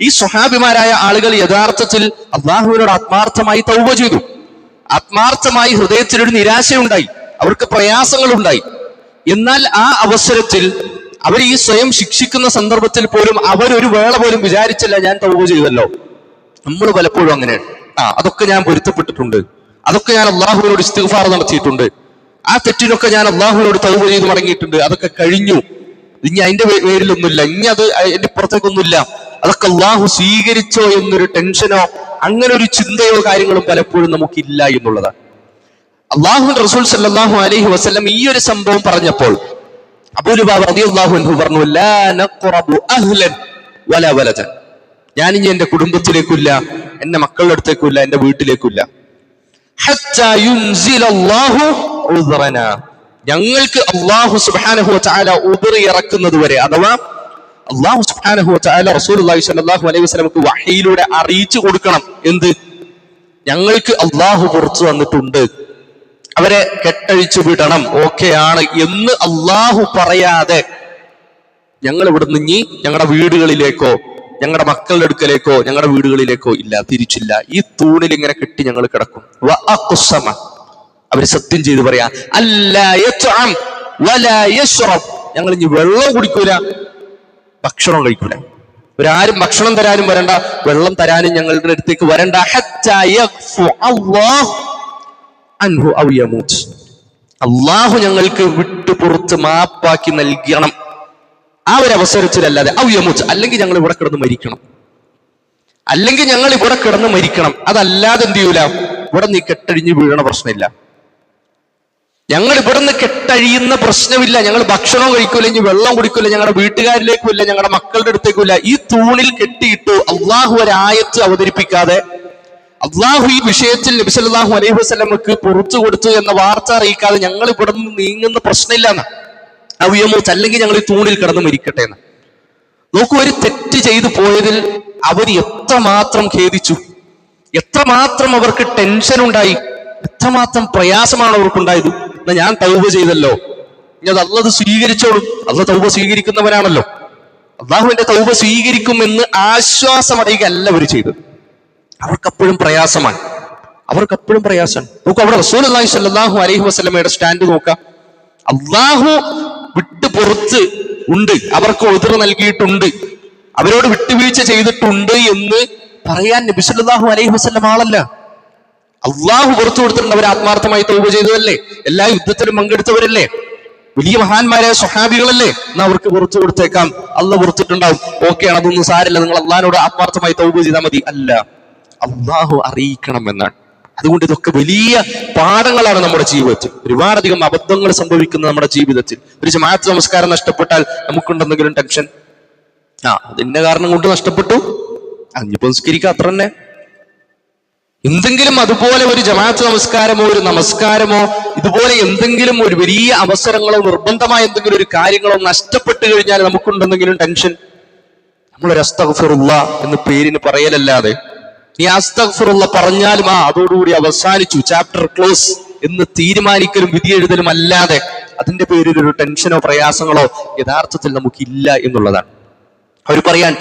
Speaker 1: ഈ സ്വഹാബിമാരായ ആളുകൾ യഥാർത്ഥത്തിൽ അള്ളാഹുവിനോട് ആത്മാർത്ഥമായി തൗബ ചെയ്തു. ആത്മാർത്ഥമായി ഹൃദയത്തിലൊരു നിരാശയുണ്ടായി, അവർക്ക് പ്രയാസങ്ങളുണ്ടായി. എന്നാൽ ആ അവസരത്തിൽ അവർ ഈ സ്വയം ശിക്ഷിക്കുന്ന സന്ദർഭത്തിൽ പോലും അവരൊരു വേള പോലും വിചാരിച്ചില്ല ഞാൻ തൗബ ചെയ്തല്ലോ. നമ്മൾ പലപ്പോഴും അങ്ങനെയാണ്. അതൊക്കെ ഞാൻ പൊരുത്തപ്പെട്ടിട്ടുണ്ട്, അതൊക്കെ ഞാൻ അള്ളാഹുവിനോട് ഇസ്തിഗ്ഫാർ നടത്തിയിട്ടുണ്ട്, ആ തെറ്റിനൊക്കെ ഞാൻ അള്ളാഹുവിനോട് തൗബ ചെയ്ത് മടങ്ങിയിട്ടുണ്ട്, അതൊക്കെ കഴിഞ്ഞു, ഇനി അതിന്റെ പേരിലൊന്നുമില്ല, ഇനി അത് എന്റെ പുറത്തേക്കൊന്നുമില്ല, അതൊക്കെ അള്ളാഹു സ്വീകരിച്ചോ എന്നൊരു ടെൻഷനോ അങ്ങനെ ഒരു ചിന്തയോ കാര്യങ്ങളും പലപ്പോഴും നമുക്കില്ല എന്നുള്ളതാണ്. അള്ളാഹുവിന്റെ റസൂൽ സല്ലല്ലാഹു അലൈഹി വസല്ലം ഈ ഒരു സംഭവം പറഞ്ഞപ്പോൾ അബൂ ലുബാബ റളിയല്ലാഹു അൻഹു പറഞ്ഞു, ലാ നഖറബു അഹ്ലൻ വലാ വലദൻ, ഞാൻ ഇനി എന്റെ കുടുംബത്തിലേക്കില്ല, എന്റെ മക്കളുടെ അടുത്തേക്കില്ല, എന്റെ വീട്ടിലേക്കില്ല. ഹത്താ യുൻസിലല്ലാഹു ഉദ്റനാ, ഞങ്ങൾക്ക് അല്ലാഹു സുബ്ഹാനഹു വ തആല ഉദ്ർ ഇറക്കുന്നത് വരെ, അഥവാ അല്ലാഹു സുബ്ഹാനഹു വ തആല റസൂലുള്ളാഹി സ്വല്ലല്ലാഹു അലൈഹി വസല്ലമക്ക് വഹയിലൂടെ അറിയിച്ചു കൊടുക്കണം. എന്ത്? ഞങ്ങൾക്ക് അല്ലാഹു പുറത്തു വന്നിട്ടുണ്ട്, അവരെ കെട്ടഴിച്ചു വിടണം, ഓക്കെയാണ് എന്ന് അല്ലാഹു പറയാതെ ഞങ്ങൾ ഇവിടുന്ന് ഇനി ഞങ്ങളുടെ വീടുകളിലേക്കോ ഞങ്ങളുടെ മക്കളുടെ അടുക്കലേക്കോ ഞങ്ങളുടെ വീടുകളിലേക്കോ ഇല്ല, തിരിച്ചില്ല. ഈ തൂണിൽ ഇങ്ങനെ കെട്ടി ഞങ്ങൾ കിടക്കും. അവര് സത്യം ചെയ്ത് പറയാ, ഞങ്ങൾ ഇനി വെള്ളം കുടിക്കൂല, ഭക്ഷണം കഴിക്കൂല. ഒരാരും ഭക്ഷണം തരാനും വരണ്ട, വെള്ളം തരാനും ഞങ്ങളുടെ അടുത്തേക്ക് വരണ്ട. അള്ളാഹു ഞങ്ങൾക്ക് വിട്ടു പുറത്ത് മാപ്പാക്കി നൽകണം. ആ ഒരു അവസരത്തിലല്ലാതെ ഔയമൂത്ത്, അല്ലെങ്കിൽ ഞങ്ങൾ ഇവിടെ കിടന്ന് മരിക്കണം, അല്ലെങ്കിൽ ഞങ്ങൾ ഇവിടെ കിടന്ന് മരിക്കണം. അതല്ലാതെ എന്ത് ചെയ്യൂല, ഇവിടെ നീ കെട്ടഴിഞ്ഞ് വീഴണ പ്രശ്നമില്ല. ഞങ്ങൾ ഇവിടെ നിന്ന് കെട്ടഴിയുന്ന പ്രശ്നമില്ല. ഞങ്ങൾ ഭക്ഷണം കഴിക്കൂല, ഇനി വെള്ളം കുടിക്കൂല, ഞങ്ങളുടെ വീട്ടുകാരിലേക്കും ഇല്ല, ഞങ്ങളുടെ മക്കളുടെ അടുത്തേക്കും ഇല്ല. ഈ തൂണിൽ കെട്ടിയിട്ടു അള്ളാഹു ഒരായത്ത് അവതരിപ്പിക്കാതെ, അള്ളാഹു ഈ വിഷയത്തിൽ നബി സല്ലല്ലാഹു അലൈഹി വസല്ലമക്ക് പുറത്തു കൊടുത്തു എന്ന വാർത്ത അറിയിക്കാതെ ഞങ്ങൾ ഇവിടെ നിന്ന് നീങ്ങുന്ന പ്രശ്നമില്ല എന്ന് അവയമൂത്ത്, അല്ലെങ്കിൽ ഞങ്ങൾ ഈ തൂണിൽ കിടന്ന് മരിക്കട്ടെ എന്ന്. നോക്കൂ, ഒരു തെറ്റ് ചെയ്തു പോയതിൽ അവർ എത്രമാത്രം ഖേദിച്ചു, എത്രമാത്രം അവർക്ക് ടെൻഷൻ ഉണ്ടായി, എത്രമാത്രം പ്രയാസമാണ് അവർക്കുണ്ടായത്. എന്നാ ഞാൻ തൗബ ചെയ്തല്ലോ, ഇനി അത് അള്ളാഹ് സ്വീകരിച്ചോളും, അള്ളാഹ് തൗബ സ്വീകരിക്കുന്നവനാണല്ലോ, അള്ളാഹുവിന്റെ തൗബ സ്വീകരിക്കുമെന്ന് ആശ്വാസമറിയുകയല്ല അവർ ചെയ്തത്. അവർക്കപ്പോഴും പ്രയാസമാണ്, അവർക്കപ്പോഴും പ്രയാസമാണ്. നോക്കൂ, അവിടെ റസൂലുള്ളാഹി സ്വല്ലല്ലാഹു അലൈഹി വസല്ലമയുടെ സ്റ്റാൻഡ് നോക്കാം. അള്ളാഹു വിട്ടു പുറത്ത് ഉണ്ട്, അവർക്ക് ഉദ്ർ നൽകിയിട്ടുണ്ട്, അവരോട് വിട്ടുവീഴ്ച ചെയ്തിട്ടുണ്ട് എന്ന് പറയാൻ നബി സല്ലല്ലാഹു അലൈഹി വസല്ലം ആളല്ല. അള്ളാഹു പുറത്തു കൊടുത്തിട്ടുണ്ട്, അവർ ആത്മാർത്ഥമായി തൗബ ചെയ്തതല്ലേ, എല്ലാ യുദ്ധത്തിലും പങ്കെടുത്തവരല്ലേ, വലിയ മഹാന്മാരായ സ്വഹാബികളല്ലേ, എന്നാ അവർക്ക് പുറത്തു കൊടുത്തേക്കാം, അള്ളാഹ് പുറത്തിട്ടുണ്ടാവും, ഓക്കെയാണ്, അതൊന്നും സാരില്ല, നിങ്ങൾ അള്ളാഹിനോട് ആത്മാർത്ഥമായി തൗബ ചെയ്താൽ മതി. അല്ല, അള്ളാഹു അറിയിക്കണം എന്നാണ്. അതുകൊണ്ട് ഇതൊക്കെ വലിയ പാഠങ്ങളാണ് നമ്മുടെ ജീവിതത്തിൽ. ഒരുപാടധികം അബദ്ധങ്ങൾ സംഭവിക്കുന്ന നമ്മുടെ ജീവിതത്തിൽ. ഒരു ജമാഅത്ത് നമസ്കാരം നഷ്ടപ്പെട്ടാൽ നമുക്കുണ്ടെന്തെങ്കിലും ടെൻഷൻ, അതിന്റെ കാരണം കൊണ്ട് നഷ്ടപ്പെട്ടു, അഞ്ഞിപ്പോ നിസ്കരിക്കുക, അത്ര തന്നെ. എന്തെങ്കിലും അതുപോലെ ഒരു ജമാഅത്ത് നമസ്കാരമോ ഒരു നമസ്കാരമോ ഇതുപോലെ എന്തെങ്കിലും ഒരു വലിയ അവസരങ്ങളോ നിർബന്ധമായ എന്തെങ്കിലും ഒരു കാര്യങ്ങളോ നഷ്ടപ്പെട്ടു കഴിഞ്ഞാൽ നമുക്കുണ്ടെന്തെങ്കിലും ടെൻഷൻ, നമ്മളൊരു അസ്തഗ്ഫിറുല്ലാ എന്ന് പേരിന് പറയലല്ലാതെ, നീ അസ്തഗ്ഫിറുല്ലാ പറഞ്ഞാലും അതോടുകൂടി അവസാനിച്ചു, ചാപ്റ്റർ ക്ലോസ് എന്ന് തീരുമാനിക്കലും വിധിയെഴുതലും അല്ലാതെ അതിന്റെ പേരിൽ ഒരു ടെൻഷനോ പ്രയാസങ്ങളോ യഥാർത്ഥത്തിൽ നമുക്കില്ല എന്നുള്ളതാണ്. അവർ പറയാൻ,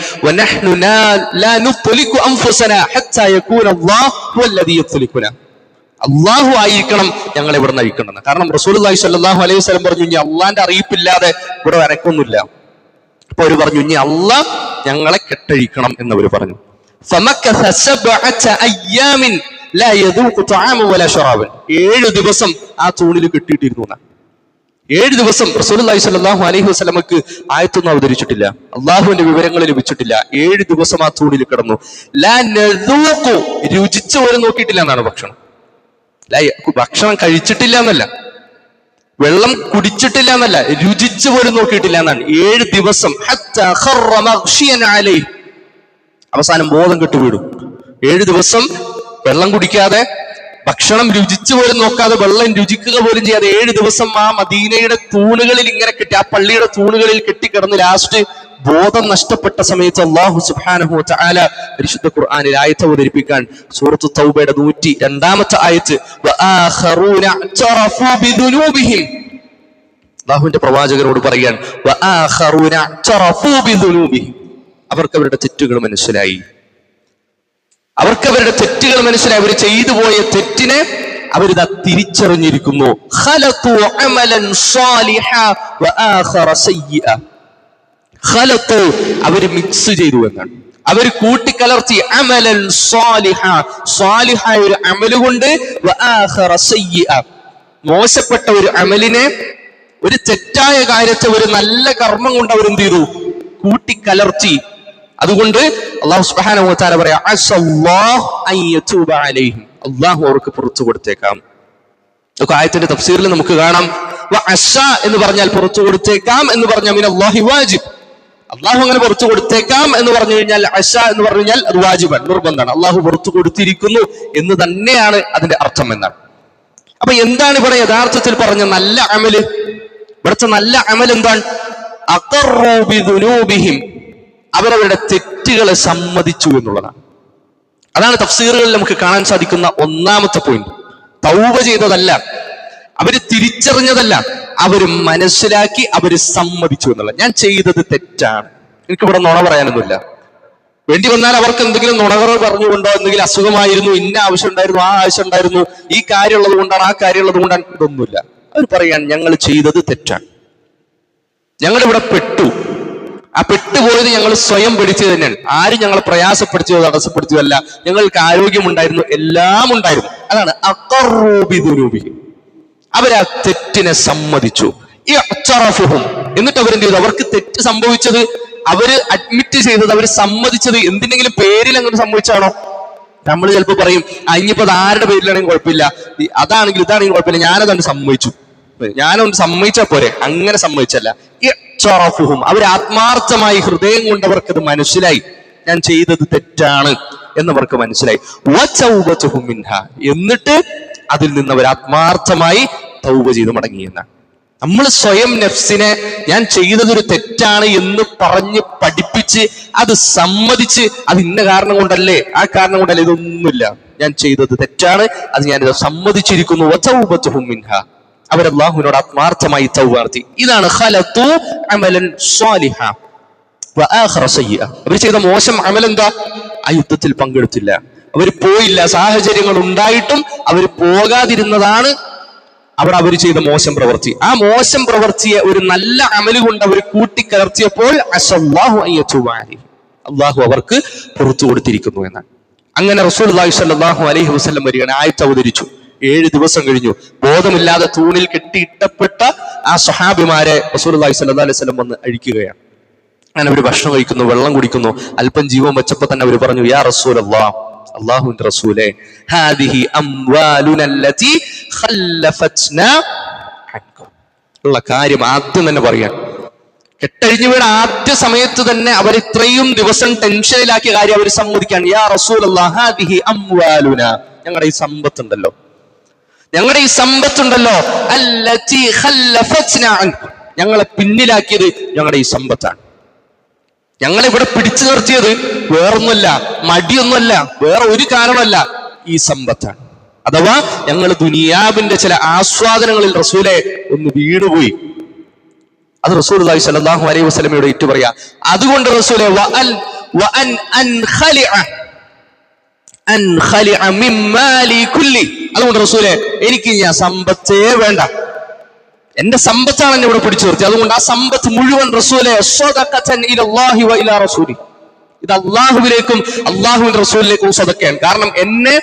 Speaker 1: അള്ളാഹു ആയിരിക്കണം ഞങ്ങൾ ഇവിടെ നിന്ന് അഴിക്കണമെന്ന്. കാരണം റസൂലുള്ളാഹി സ്വല്ലല്ലാഹു അലൈഹി വസല്ലം പറഞ്ഞു, ഇനി അള്ളാന്റെ അറിയിപ്പില്ലാതെ ഇവിടെ വരക്കൊന്നുമില്ല. അപ്പൊ അവര് പറഞ്ഞു, ഇനി അള്ളാഹ് ഞങ്ങളെ കെട്ടഴിക്കണം എന്നവർ പറഞ്ഞു. 7 ദിവസം ആ തൂണിൽ കെട്ടിയിട്ടിരുന്നു. 7 ദിവസം റസൂലുള്ളാഹി സ്വല്ലല്ലാഹു അലൈഹി വസല്ലമക്ക് ആയത്തൊന്നും അവതരിച്ചിട്ടില്ല, അള്ളാഹുവിന്റെ വിവരങ്ങൾ ലഭിച്ചിട്ടില്ല. 7 ദിവസം ആ തൂണിൽ കിടന്നു. രുചിച്ചു പോലും നോക്കിയിട്ടില്ല എന്നാണ് ഭക്ഷണം. ഭക്ഷണം കഴിച്ചിട്ടില്ല എന്നല്ല, വെള്ളം കുടിച്ചിട്ടില്ല എന്നല്ല, രുചിച്ചു പോലും നോക്കിയിട്ടില്ല എന്നാണ്. 7 ദിവസം. അവസാനം ബോധം കെട്ടു വീടും. 7 ദിവസം വെള്ളം കുടിക്കാതെ, ഭക്ഷണം രുചിച്ചു പോലും നോക്കാതെ, വെള്ളം രുചിക്കുക പോലും ചെയ്യാതെ 7 ദിവസം ആ മദീനയുടെ തൂണുകളിൽ ഇങ്ങനെ കെട്ടി, ആ പള്ളിയുടെ തൂണുകളിൽ കെട്ടിക്കിടന്ന് ലാസ്റ്റ് ബോധം നഷ്ടപ്പെട്ട സമയത്ത് അല്ലാഹു സുബ്ഹാനഹു വ തആല പരിശുദ്ധ ഖുർആനിൽ ആയത്ത് അവതരിപ്പിക്കാൻ സൂറത്തു തൗബയുടെ 102-ാമത്തെ ആയത്ത്, വആഖറൂന അഅ്തറഫൂ ബിദുനൂബിഹിം, അല്ലാഹുവിന്റെ പ്രവാചകരോട് പറയാൻ, വആഖറൂന അഅ്തറഫൂ ബിദുനൂബിഹിം, അവർക്ക് അവരുടെ തെറ്റുകൾ മനസ്സിലായി, അവർക്ക് അവരുടെ തെറ്റുകൾ മനസ്സിലായി, അവർ ചെയ്തു പോയ തെറ്റിനെ അവരിതാ തിരിച്ചറിഞ്ഞിരിക്കുന്നു. ഖലതു അമലൻ സാലിഹാ വആഖറ സയ്യിഅ, ഖലതു അവർ മിക്സ് ചെയ്തു എന്നാണ്, അവർ കൂട്ടിക്കലർത്തി. അമലൻ സാലിഹാ, സാലിഹായ ഒരു അമല് കൊണ്ട്, വആഖറ സയ്യിഅ, മോശപ്പെട്ട ഒരു അമലിനെ, ഒരു തെറ്റായ കാര്യത്തെ ഒരു നല്ല കർമ്മം കൊണ്ട് അവർ എന്ത് ചെയ്തു, കൂട്ടിക്കലർത്തി. അതുകൊണ്ട് അല്ലാഹു സുബ്ഹാനഹു വ തആല പറയാ, അസ്സല്ലാഹു അൻ യതൂബ അലൈഹിം, അല്ലാഹു അവർക്ക് പുറത്തു കൊടുത്തേക്കാം. ഒക്കെ ആയത്തിന്റെ തഫ്സീറിൽ നമുക്ക് കാണാം. വഅസ എന്ന് പറഞ്ഞാൽ പുറത്തു കൊടുത്തേക്കാം എന്ന് പറഞ്ഞാൽ മിനല്ലാഹി വാജിബ്, അല്ലാഹു അങ്ങനെ പുറത്തു കൊടുത്തേക്കാം എന്ന് പറഞ്ഞു കഴിഞ്ഞാൽ, അസ എന്ന് പറഞ്ഞു കഴിഞ്ഞാൽ അത് വാജിബാണ്, നിർബന്ധമാണ്, അല്ലാഹു പുറത്തു കൊടുത്തിരിക്കുന്നു എന്ന് തന്നെയാണ് അതിന്റെ അർത്ഥം എന്നാണ്. അപ്പൊ എന്താണ് ഇവിടെ യഥാർത്ഥത്തിൽ പറഞ്ഞ നല്ല അമല്? ഇവിടുത്തെ നല്ല അമൽ എന്താണ്? അഖറൂ ബിദുനൂബിഹിം, അവരവരുടെ തെറ്റുകളെ സമ്മതിച്ചു എന്നുള്ളതാണ്. അതാണ് തഫ്സീറുകളിൽ നമുക്ക് കാണാൻ സാധിക്കുന്ന ഒന്നാമത്തെ പോയിന്റ്. തൗബ ചെയ്തതല്ല, അവര് തിരിച്ചറിഞ്ഞതല്ല, അവര് മനസ്സിലാക്കി, അവര് സമ്മതിച്ചു എന്നുള്ള. ഞാൻ ചെയ്തത് തെറ്റാണ്, എനിക്കിവിടെ നുണ പറയാനൊന്നുമില്ല. വേണ്ടി വന്നാൽ അവർക്ക് എന്തെങ്കിലും നുണകൾ പറഞ്ഞുകൊണ്ടോ, എന്തെങ്കിലും അസുഖമായിരുന്നു, ഇന്ന ആവശ്യം ഉണ്ടായിരുന്നു, ആ ആവശ്യം ഉണ്ടായിരുന്നു, ഈ കാര്യമുള്ളത് കൊണ്ടാണ്, ആ കാര്യമുള്ളത് കൊണ്ടാണ്, ഇതൊന്നുമില്ല. അവർ പറയാൻ ഞങ്ങൾ ചെയ്തത് തെറ്റാണ്, ഞങ്ങളിവിടെ പെട്ടു. ആ പെട്ടുപോയത് ഞങ്ങൾ സ്വയം പിടിച്ചത് തന്നെയാണ്. ആരും ഞങ്ങളെ പ്രയാസപ്പെടുത്തിയോ തടസ്സപ്പെടുത്തിയോ അല്ല. ഞങ്ങൾക്ക് ആരോഗ്യമുണ്ടായിരുന്നു, എല്ലാം ഉണ്ടായിരുന്നു. അതാണ് അഖറൂബിദുനൂബി. അവരാ തെറ്റിനെ സമ്മതിച്ചു. എന്നിട്ട് അവരെന്ത് ചെയ്തു? അവർക്ക് തെറ്റ് സംഭവിച്ചത് അവര് അഡ്മിറ്റ് ചെയ്തത്, അവര് സമ്മതിച്ചത് എന്തിനെങ്കിലും പേരിൽ അങ്ങനെ സംഭവിച്ചാണോ? നമ്മൾ ചിലപ്പോൾ പറയും, ഇനിയിപ്പോ അത് ആരുടെ പേരിലാണെങ്കിൽ കുഴപ്പമില്ല, അതാണെങ്കിൽ ഇതാണെങ്കിൽ കുഴപ്പമില്ല, ഞാനതാണ് സമ്മതിച്ചു, ഞാനൊന്ന് സമ്മതിച്ചാൽ പോരെ. അങ്ങനെ സമ്മതിച്ചല്ല. അവർ ആത്മാർത്ഥമായി ഹൃദയം കൊണ്ട് അവർക്കത് മനസ്സിലായി, ഞാൻ ചെയ്തത് തെറ്റാണ് എന്നവർക്ക് മനസ്സിലായി. എന്നിട്ട് അതിൽ നിന്ന് അവർ ആത്മാർത്ഥമായി തൗബ ചെയ്ത് മടങ്ങിയെന്നാണ്. നമ്മൾ സ്വയം നഫ്സിനെ ഞാൻ ചെയ്തതൊരു തെറ്റാണ് എന്ന് പറഞ്ഞ് പഠിപ്പിച്ച് അത് സമ്മതിച്ച്, അത് ഇന്ന കാരണം കൊണ്ടല്ലേ, ആ കാരണം കൊണ്ടല്ലേ, ഇതൊന്നുമില്ല, ഞാൻ ചെയ്തത് തെറ്റാണ്, അത് ഞാനിത് സമ്മതിച്ചിരിക്കുന്നു. അവർ അല്ലാഹുവിനോട് ആത്മാർത്ഥമായി തൗബ നടത്തി. ഇതാണ് ഖലതു അമലൻ സ്വാലിഹ വആഖറ സയ്യിഅ. അവർ ചെയ്ത മോശം അമൽ എന്താ? ആ യുദ്ധത്തിൽ പങ്കെടുത്തില്ല, അവർ പോയില്ല. സാഹചര്യങ്ങൾ ഉണ്ടായിട്ടും അവർ പോകാതിരുന്നതാണ് അവിടെ അവർ ചെയ്ത മോശം പ്രവൃത്തി. ആ മോശം പ്രവൃത്തിയെ ഒരു നല്ല അമല് കൊണ്ട് അവർ കൂട്ടിക്കലർത്തിയപ്പോൾ അല്ലാഹു അവർക്ക് പുറത്തു കൊടുത്തിരിക്കുന്നു എന്നാണ്. അങ്ങനെ റസൂലുള്ളാഹി സ്വല്ലല്ലാഹു അലൈഹി വസല്ലം വരികയാണ്, ആയത്ത് അവതരിച്ചു. 7 ദിവസം കഴിഞ്ഞു. ബോധമില്ലാതെ തൂണിൽ കെട്ടിയിട്ടപ്പെട്ട ആ സ്വഹാബിമാരെ റസൂലുള്ളാഹി സ്വല്ലല്ലാഹു അലൈഹി വസല്ലം വന്ന് അഴിക്കുകയാണ്. അങ്ങനെ അവർ ഭക്ഷണം കഴിക്കുന്നു, വെള്ളം കുടിക്കുന്നു. അല്പം ജീവൻ വെച്ചപ്പോ തന്നെ അവർ പറഞ്ഞു, യാ റസൂലല്ലാഹ്, അല്ലാഹുവിന്റെ റസൂലേ, ഹാദിഹി അംവാലുന അല്ലതി ഖല്ലഫത്നാ അൻകും. ഉള്ള കാര്യം ആദ്യം തന്നെ പറയാൻ. കെട്ടഴിഞ്ഞു വീണ ആദ്യ സമയത്ത് തന്നെ അവർ ഇത്രയും ദിവസം ടെൻഷനിലാക്കിയ കാര്യം അവർ സമ്മതിക്കാൻ. യാ റസൂലല്ലാഹ്, ഹാദിഹി അംവാലുന, ഞങ്ങളുടെ ഈ സമ്പത്തുണ്ടല്ലോ, ഞങ്ങളുടെ ഈ സമ്പത്തുണ്ടല്ലോ, അല്ലതി ഖല്ലഫത്നാ അൻകും, ഞങ്ങളെ പിന്നിലാക്കിയത് ഞങ്ങളുടെ ഈ സമ്പത്താണ്. ഞങ്ങളിവിടെ പിടിച്ചു നിർത്തിയത് വേറൊന്നുമല്ല, മടിയൊന്നുമല്ല, വേറെ ഒരു കാരണമല്ല, ഈ സമ്പത്താണ്. അഥവാ ഞങ്ങൾ ദുനിയാവിന്റെ ചില ആസ്വാദനങ്ങളിൽ റസൂലെ ഒന്ന് വീണുപോയി. അത് റസൂലുള്ളാഹി സ്വല്ലല്ലാഹു അലൈഹി വസല്ലമയോട് ഏറ്റു പറയാ. അതുകൊണ്ട് റസൂലെ അതുകൊണ്ട് റസൂലെ എനിക്ക് ഞാൻ സമ്പത്തേ വേണ്ട, എന്റെ സമ്പത്താണ് എന്നെ ഇവിടെ പിടിച്ചു നിർത്തി. അതുകൊണ്ട് ആ സമ്പത്ത് മുഴുവൻ റസൂലെ സ്വദഖതൻ ഇലല്ലാഹി വ ഇലാ റസൂലി, ഇത് അള്ളാഹുവിലേക്കും അള്ളാഹുവിന്റെ റസൂലിലേക്കും സ്വതക്കയാണ്. കാരണം എന്നെ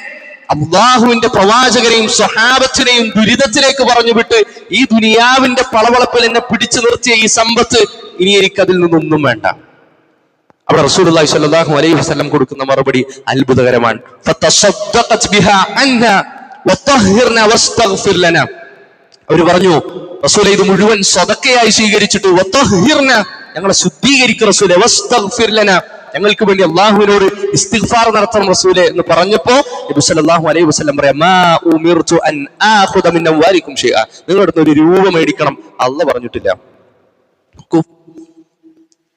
Speaker 1: അള്ളാഹുവിന്റെ പ്രവാചകനെയും സ്വഹാബത്തിനെയും ദുരിതത്തിലേക്ക് പറഞ്ഞു വിട്ട് ഈ ദുനിയാവിന്റെ പളവളപ്പിൽ എന്നെ പിടിച്ചു നിർത്തിയ ഈ സമ്പത്ത് ഇനി എനിക്കതിൽ നിന്നൊന്നും വേണ്ട. അവിടെ റസൂലുള്ളാഹി സ്വല്ലല്ലാഹു അലൈഹി വസല്ലം കൊടുക്കുന്ന മറുപടി അത്ഭുതകരമാണ്. ഫതസദ്ദഖത് ബിഹാ അൻനാ വതഹിർനാ വസ്തഗ്ഫിർ ലനാ. അവർ പറഞ്ഞു, റസൂലെ ഇത് മുഴുവൻ സ്വതക്കയായി സ്വീകരിച്ചിട്ട് വതഹിർനാ, ഞങ്ങളെ ശുദ്ധീകരിക്കുക റസൂലെ, വസ്തഗ്ഫിർ ലനാ, ഞങ്ങൾക്ക് വേണ്ടി അള്ളാഹുവിനോട് ഇസ്തിഗ്ഫാർ നടത്തണം റസൂലെ എന്ന് പറഞ്ഞപ്പോ നബി സല്ലല്ലാഹു അലൈഹി വസല്ലം പറയാ, മാ ഉമിർതു അൻ ആഖുദ മിൻ അംവാലികും ഷൈഅ, നിങ്ങളുടെ അടുത്ത് ഒരു രൂപ മേടിക്കണം അല്ലാഹു പറഞ്ഞിട്ടില്ല.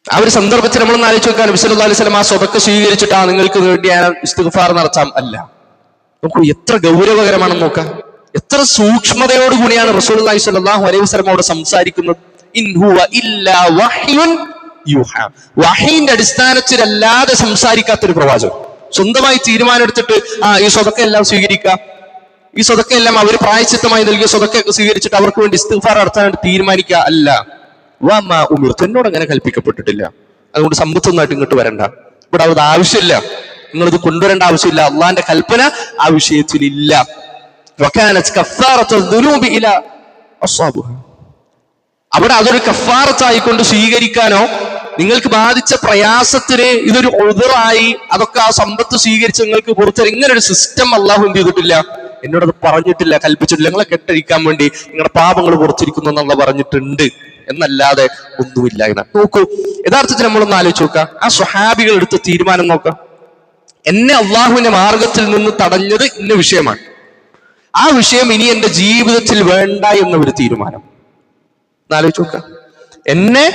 Speaker 1: ആ ഒരു സന്ദർഭത്തിൽ നമ്മളൊന്ന് ആലോചിച്ച് നോക്കാൻ, നബി സല്ലല്ലാഹു അലൈഹി വസല്ലം ആ സ്വതക്ക സ്വീകരിച്ചിട്ട് നിങ്ങൾക്ക് വേണ്ടി ഇസ്തിഗ്ഫാർ നടത്താം അല്ല. നോക്കൂ എത്ര ഗൗരവകരമാണെന്ന് നോക്കാം, എത്ര സൂക്ഷ്മതയോടുകൂടിയാണ് റസൂലുള്ളാഹി സ്വല്ലല്ലാഹു അലൈഹി വസല്ലം അവിടെ സംസാരിക്കുന്നത്. ഇൻ ഹുവ ഇല്ലാ വഹ്യുൻ യൂഹാ, വഹീന്റെ അടിസ്ഥാനത്തിലല്ലാതെ സംസാരിക്കാത്തൊരു പ്രവാചകൻ. സ്വന്തമായി തീരുമാനം എടുത്തിട്ട് ഈ സ്വതക്ക എല്ലാം സ്വീകരിക്കുക, ഈ സ്വതക്ക എല്ലാം അവർ പ്രായശ്ചിത്തമായി നൽകിയ സ്വതക്ക സ്വീകരിച്ചിട്ട് അവർക്ക് വേണ്ടി ഇസ്തിഗ്ഫാർ നടത്താനായിട്ട് തീരുമാനിക്കുക അല്ല. വമാ ഉമിർതു, എന്നോട് അങ്ങനെ കൽപ്പിക്കപ്പെട്ടിട്ടില്ല. അതുകൊണ്ട് സമ്പത്തൊന്നായിട്ട് ഇങ്ങോട്ട് വരണ്ട, ഇവിടെ അത് ആവശ്യമില്ല, നിങ്ങളിത് കൊണ്ടുവരേണ്ട ആവശ്യമില്ല, അള്ളാന്റെ കൽപ്പന ആ വിഷയത്തിലില്ല. വകാനത് കഫാറത്തുൽ ദുനൂബി ഇലാ അസ്ഹാബുഹാ, അവിടെ അതൊരു കഫാറത്തായിക്കൊണ്ട് സ്വീകരിക്കാനോ നിങ്ങൾക്ക് ബാധിച്ച പ്രയാസത്തിന് ഇതൊരു ഉദറായി അതൊക്കെ ആ സമ്പത്ത് സ്വീകരിച്ച് നിങ്ങൾക്ക് പുറത്തെടുക്കും, ഇങ്ങനെ ഒരു സിസ്റ്റം അള്ളാഹു എന്ത് ചെയ്തിട്ടില്ല, എന്നോടത് പറഞ്ഞിട്ടില്ല, കൽപ്പിച്ചിട്ടില്ല. നിങ്ങളെ കെട്ടഴിക്കാൻ വേണ്ടി നിങ്ങളുടെ പാപങ്ങൾ പുറത്തിരിക്കുന്നു എന്നുള്ള പറഞ്ഞിട്ടുണ്ട് എന്നല്ലാതെ ഒന്നുമില്ല എന്ന്. നോക്കൂ, യഥാർത്ഥത്തിൽ നമ്മളൊന്ന് ആലോചിച്ച് നോക്കാം, ആ സ്വഹാബികൾ എടുത്ത തീരുമാനം നോക്കാം. എന്നെ അള്ളാഹുവിന്റെ മാർഗത്തിൽ നിന്ന് തടഞ്ഞത് ഇന്ന വിഷയമാണ്, ആ വിഷയം ഇനി എന്റെ ജീവിതത്തിൽ വേണ്ട എന്നൊരു തീരുമാനം. ആലോചിച്ച് നോക്കാം, എന്നെ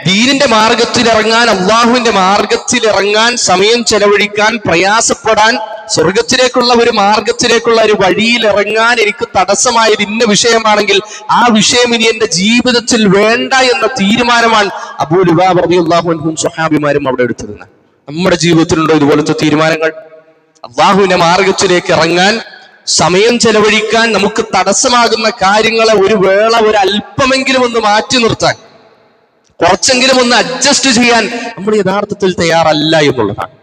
Speaker 1: ദീനിന്റെ മാർഗത്തിൽ ഇറങ്ങാൻ, അള്ളാഹുവിന്റെ മാർഗത്തിൽ ഇറങ്ങാൻ, സമയം ചെലവഴിക്കാൻ, പ്രയാസപ്പെടാൻ സ്വർഗത്തിലേക്കുള്ള ഒരു മാർഗത്തിലേക്കുള്ള ഒരു വഴിയിൽ ഇറങ്ങാൻ എനിക്ക് തടസ്സമായത് ഇന്ന വിഷയമാണെങ്കിൽ ആ വിഷയം ഇനി എന്റെ ജീവിതത്തിൽ വേണ്ട എന്ന തീരുമാനമാണ് അബൂ ലുബാബ റളിയല്ലാഹു അൻഹും സ്വഹാബിമാരും അവിടെ എടുത്തിരുന്നത്. നമ്മുടെ ജീവിതത്തിലുണ്ടോ ഇതുപോലത്തെ തീരുമാനങ്ങൾ? അള്ളാഹുവിന്റെ മാർഗത്തിലേക്ക് ഇറങ്ങാൻ, സമയം ചെലവഴിക്കാൻ നമുക്ക് തടസ്സമാകുന്ന കാര്യങ്ങളെ ഒരു വേള, ഒരു അല്പമെങ്കിലും ഒന്ന് മാറ്റി നിർത്താൻ, കുറച്ചെങ്കിലും ഒന്ന് അഡ്ജസ്റ്റ് ചെയ്യാൻ നമ്മൾ യഥാർത്ഥത്തിൽ തയ്യാറല്ല എന്നുള്ളതാണ്.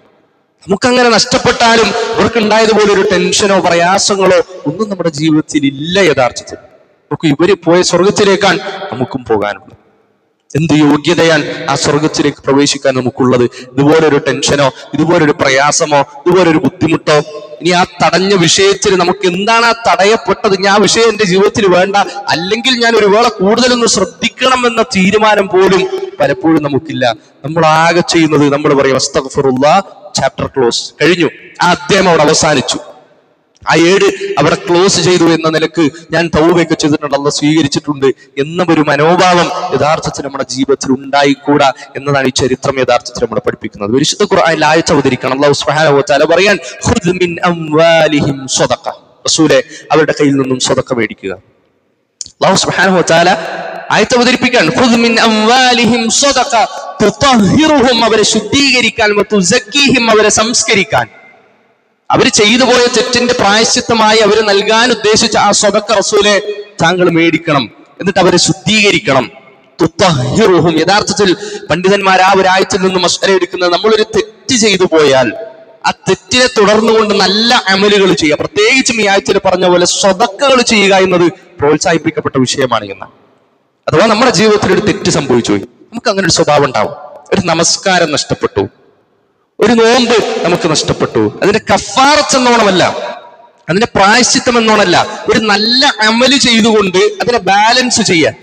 Speaker 1: നമുക്കങ്ങനെ നഷ്ടപ്പെട്ടാലും അവർക്കുണ്ടായതുപോലെ ഒരു ടെൻഷനോ പ്രയാസങ്ങളോ ഒന്നും നമ്മുടെ ജീവിതത്തിൽ ഇല്ല. യഥാർത്ഥത്തിൽ നമുക്ക് ഇവര് പോയ സ്വർഗത്തിലേക്കാണ് നമുക്കും പോകാനുള്ളത്. എന്ത് യോഗ്യതയാണ് ആ സ്വർഗത്തിലേക്ക് പ്രവേശിക്കാൻ നമുക്കുള്ളത്? ഇതുപോലൊരു ടെൻഷനോ, ഇതുപോലൊരു പ്രയാസമോ, ഇതുപോലൊരു ബുദ്ധിമുട്ടോ? ഇനി ആ തടഞ്ഞ വിഷയത്തിൽ നമുക്ക് എന്താണ് ആ തടയപ്പെട്ടത്? ഞാൻ ആ വിഷയം എന്റെ ജീവിതത്തിൽ വേണ്ട, അല്ലെങ്കിൽ ഞാൻ ഒരു വേള കൂടുതലൊന്ന് ശ്രദ്ധിക്കണം എന്ന തീരുമാനം പോലും പലപ്പോഴും നമുക്കില്ല. നമ്മൾ ആകെ ചെയ്യുന്നത്, നമ്മൾ പറയും അസ്തഗ്ഫിറുല്ലാഹ്, ചാപ്റ്റർ ക്ലോസ്, കഴിഞ്ഞു, ആ അധ്യായം അവിടെ അവസാനിച്ചു, ആ ഏട് അവിടെ ക്ലോസ് ചെയ്തു എന്ന നിലക്ക് ഞാൻ തൗബയൊക്കെ ചെയ്തിട്ടുണ്ട്, അല്ലാഹ് സ്വീകരിച്ചിട്ടുണ്ട് എന്ന ഒരു മനോഭാവം യഥാർത്ഥത്തിൽ നമ്മുടെ ജീവിതത്തിൽ ഉണ്ടായിക്കൂടാ എന്നതാണ് ഈ ചരിത്രം യഥാർത്ഥത്തിൽ നമ്മളെ പഠിപ്പിക്കുന്നത്. വിശുദ്ധ ഖുർആനിൽ ആയത്ത് അവതരിക്കണം. അല്ലാഹു സുബ്ഹാനഹു വ തആല പറയാൻ, ഖുദ് മിൻ അംവാലിഹിം സ്വദഖ, റസൂലേ അവരുടെ കയ്യിൽ നിന്നും സ്വദഖ മേടിക്കുക. അല്ലാഹു സുബ്ഹാനഹു വ തആല ആയത്ത് അവതരിപ്പിക്കാൻ, ഖുദ് മിൻ അംവാലിഹിം സ്വദഖ തുതഹിറുഹും, അവരെ ശുദ്ധീകരിക്കാൻ, വതുസക്കീഹിം, അവരെ സംസ്കരിക്കാൻ, അവർ ചെയ്തു പോയ തെറ്റിന്റെ പ്രായശ്ചിത്തമായി അവർ നൽകാൻ ഉദ്ദേശിച്ച ആ സ്വദഖ റസൂലെ താങ്കൾ മേടിക്കണം, എന്നിട്ട് അവരെ ശുദ്ധീകരിക്കണം. തുതഹിറുഹും, യഥാർത്ഥത്തിൽ പണ്ഡിതന്മാർ ആ ഒരു ആയത്തിൽ നിന്ന് മസ്അല എടുക്കുന്നത്, നമ്മളൊരു തെറ്റ് ചെയ്തു പോയാൽ ആ തെറ്റിനെ തുടർന്നുകൊണ്ട് നല്ല അമലുകൾ ചെയ്യുക, പ്രത്യേകിച്ചും ഈ ആയത്തിൽ പറഞ്ഞ പോലെ സ്വദഖകൾ ചെയ്യുക എന്നത് പ്രോത്സാഹിപ്പിക്കപ്പെട്ട വിഷയമാണ് എന്നാണ്. അഥവാ നമ്മുടെ ജീവിതത്തിൽ ഒരു തെറ്റ് സംഭവിച്ചു പോയി, നമുക്ക് അങ്ങനെ ഒരു സ്വഭാവം ഉണ്ടാവും. ഒരു നമസ്കാരം നഷ്ടപ്പെട്ടു, ഒരു നോമ്പ് നമുക്ക് നഷ്ടപ്പെട്ടു, അതിന്റെ കഫാറത്ത് എന്നോണമല്ല, അതിന്റെ പ്രായശ്ചിത്തം എന്നോണമല്ല, ഒരു നല്ല അമല് ചെയ്തുകൊണ്ട് അതിനെ ബാലൻസ് ചെയ്യാൻ.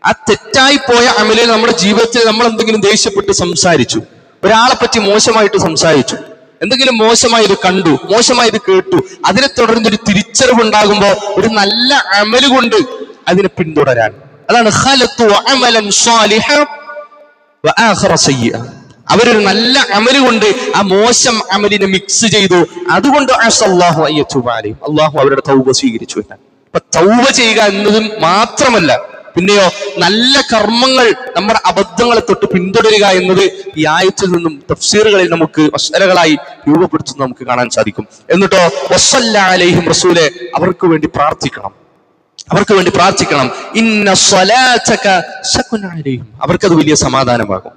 Speaker 1: ആ തെറ്റായി പോയ അമലിൽ നമ്മുടെ ജീവിതത്തിൽ നമ്മൾ എന്തെങ്കിലും ദേഷ്യപ്പെട്ട് സംസാരിച്ചു, ഒരാളെ പറ്റി മോശമായിട്ട് സംസാരിച്ചു, എന്തെങ്കിലും മോശമായത് കണ്ടു, മോശമായത് കേട്ടു, അതിനെ തുടർന്നൊരു തിരിച്ചറിവുണ്ടാകുമ്പോൾ ഒരു നല്ല അമല് കൊണ്ട് അതിനെ പിന്തുടരാൻ. അതാണ് ഖലത്തു അമലൻ സ്വാലിഹൻ വആഖറ സയ്യിഅ, അവരൊരു നല്ല അമല് കൊണ്ട് ആ മോശം അമലിനെ മിക്സ് ചെയ്തു, അതുകൊണ്ട് അല്ലാഹു അയ്യതുബ അലൈഹിം, അല്ലാഹു അവരുടെ തൗബ സ്വീകരിച്ചു എന്നാണ്. അപ്പൊ തൗബ ചെയ്യുക എന്നതും മാത്രമല്ല, പിന്നെയോ നല്ല കർമ്മങ്ങൾ, നമ്മുടെ അബദ്ധങ്ങളെ തൊട്ട് പിന്തുടരുക എന്നത് ഈ ആയത്തിൽ നിന്നും തഫ്സീറുകളിൽ നമുക്ക് മസ്അലകളായി രൂപപ്പെടുത്തുന്നത് നമുക്ക് കാണാൻ സാധിക്കും. എന്നിട്ടോ വസല്ല അലൈഹിം, റസൂലെ അവർക്ക് വേണ്ടി പ്രാർത്ഥിക്കണം, അവർക്ക് വേണ്ടി പ്രാർത്ഥിക്കണം. ഇന്ന സ്വലാതക സകുന അലൈഹിം, അവർക്കത് വലിയ സമാധാനമാകും.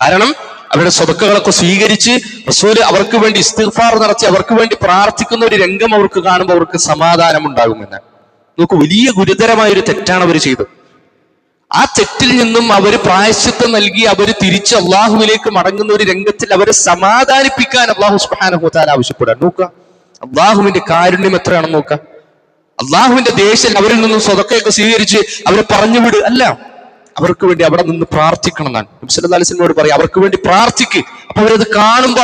Speaker 1: കാരണം അവരുടെ സ്വതക്കകളൊക്കെ സ്വീകരിച്ച് റസൂല് അവർക്ക് വേണ്ടി ഇസ്തിഗ്ഫാർ നടത്തി അവർക്ക് വേണ്ടി പ്രാർത്ഥിക്കുന്ന ഒരു രംഗം അവർക്ക് കാണുമ്പോൾ അവർക്ക് സമാധാനം ഉണ്ടാകുമെന്ന്. നോക്കൂ, വലിയ ഗുരുതരമായ ഒരു തെറ്റാണ് അവർ ചെയ്തത്. ആ തെറ്റിൽ നിന്നും അവർ പ്രായശ്ചിത്തം നൽകി അവർ തിരിച്ച് അള്ളാഹുവിലേക്ക് മടങ്ങുന്ന ഒരു രംഗത്തിൽ അവരെ സമാധാനിപ്പിക്കാൻ അള്ളാഹു സുബ്ഹാനഹു വ തആല ആവശ്യപ്പെടാൻ. നോക്കുക, അള്ളാഹുവിന്റെ കാരുണ്യം എത്രയാണെന്ന് നോക്കുക. അള്ളാഹുവിന്റെ ദേശം അവരിൽ നിന്നും സ്വതക്കയൊക്കെ സ്വീകരിച്ച് അവരെ പറഞ്ഞുവിട് അല്ല, അവർക്ക് വേണ്ടി അവിടെ നിന്ന് പ്രാർത്ഥിക്കണം എന്നാണ് നബി സല്ലല്ലാഹു അലൈഹി വസല്ലമയോട് പറയാം. അവർക്ക് വേണ്ടി പ്രാർത്ഥിക്ക്. അപ്പൊ അവരത് കാണുമ്പോൾ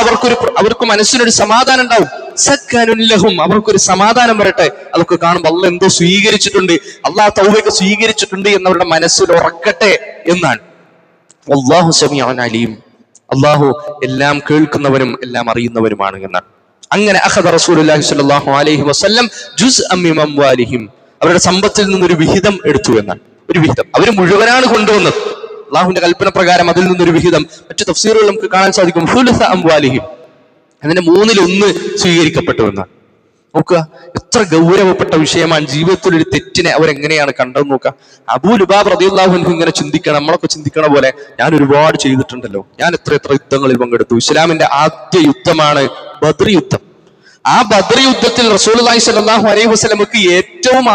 Speaker 1: അവർക്ക് മനസ്സിനൊരു സമാധാനം ഉണ്ടാവും. സക്കനുൻ ലഹും, അവർക്കൊരു സമാധാനം വരട്ടെ. അതൊക്കെ കാണുമ്പോൾ അള്ളാഹ് എന്തോ സ്വീകരിച്ചിട്ടുണ്ട്, അള്ളാഹ് തൗബയൊക്കെ സ്വീകരിച്ചിട്ടുണ്ട് എന്നവരുടെ മനസ്സിൽ ഉറക്കട്ടെ എന്നാണ്. വല്ലാഹു സമീഉൻ അലീം, അള്ളാഹു എല്ലാം കേൾക്കുന്നവനും എല്ലാം അറിയുന്നവരുമാണ് എന്നാണ്. അങ്ങനെ അഖദ റസൂലുള്ളാഹി സ്വല്ലല്ലാഹു അലൈഹി വസല്ലം ജുസ്അൻ മിൻ അംവാലിഹിം, അവരുടെ സമ്പത്തിൽ നിന്നൊരു വിഹിതം എടുത്തു എന്നാണ്. ഒരു വിഹിതം അവർ മുഴുവനാണ് കൊണ്ടുവന്നത്. അള്ളാഹുവിന്റെ കൽപ്പന പ്രകാരം അതിൽ നിന്നൊരു വിഹിതം. മറ്റു തഫ്സീറുകൾ നമുക്ക് കാണാൻ സാധിക്കും സുലുസ അംവാലിഹിം, അതിന്റെ 1/3 സ്വീകരിക്കപ്പെട്ടു എന്നാണ്. നോക്കുക, എത്ര ഗൗരവപ്പെട്ട വിഷയമാണ്. ജീവിതത്തിൽ ഒരു തെറ്റിനെ അവരെങ്ങനെയാണ് കണ്ടത് നോക്കുക. അബൂ ലുബാബ റളിയല്ലാഹു അൻഹു ഇങ്ങനെ ചിന്തിക്കണം, നമ്മളൊക്കെ ചിന്തിക്കണ പോലെ ഞാൻ ഒരുപാട് ചെയ്തിട്ടുണ്ടല്ലോ, ഞാൻ എത്ര യുദ്ധങ്ങളിൽ പങ്കെടുത്തു. ഇസ്ലാമിന്റെ ആദ്യ യുദ്ധമാണ് ബദ്ർ യുദ്ധം. ആ ബദ്ർ യുദ്ധത്തിൽ റസൂലുള്ളാഹി സ്വല്ലല്ലാഹു അലൈഹി വസല്ലമക്ക് ഏറ്റവും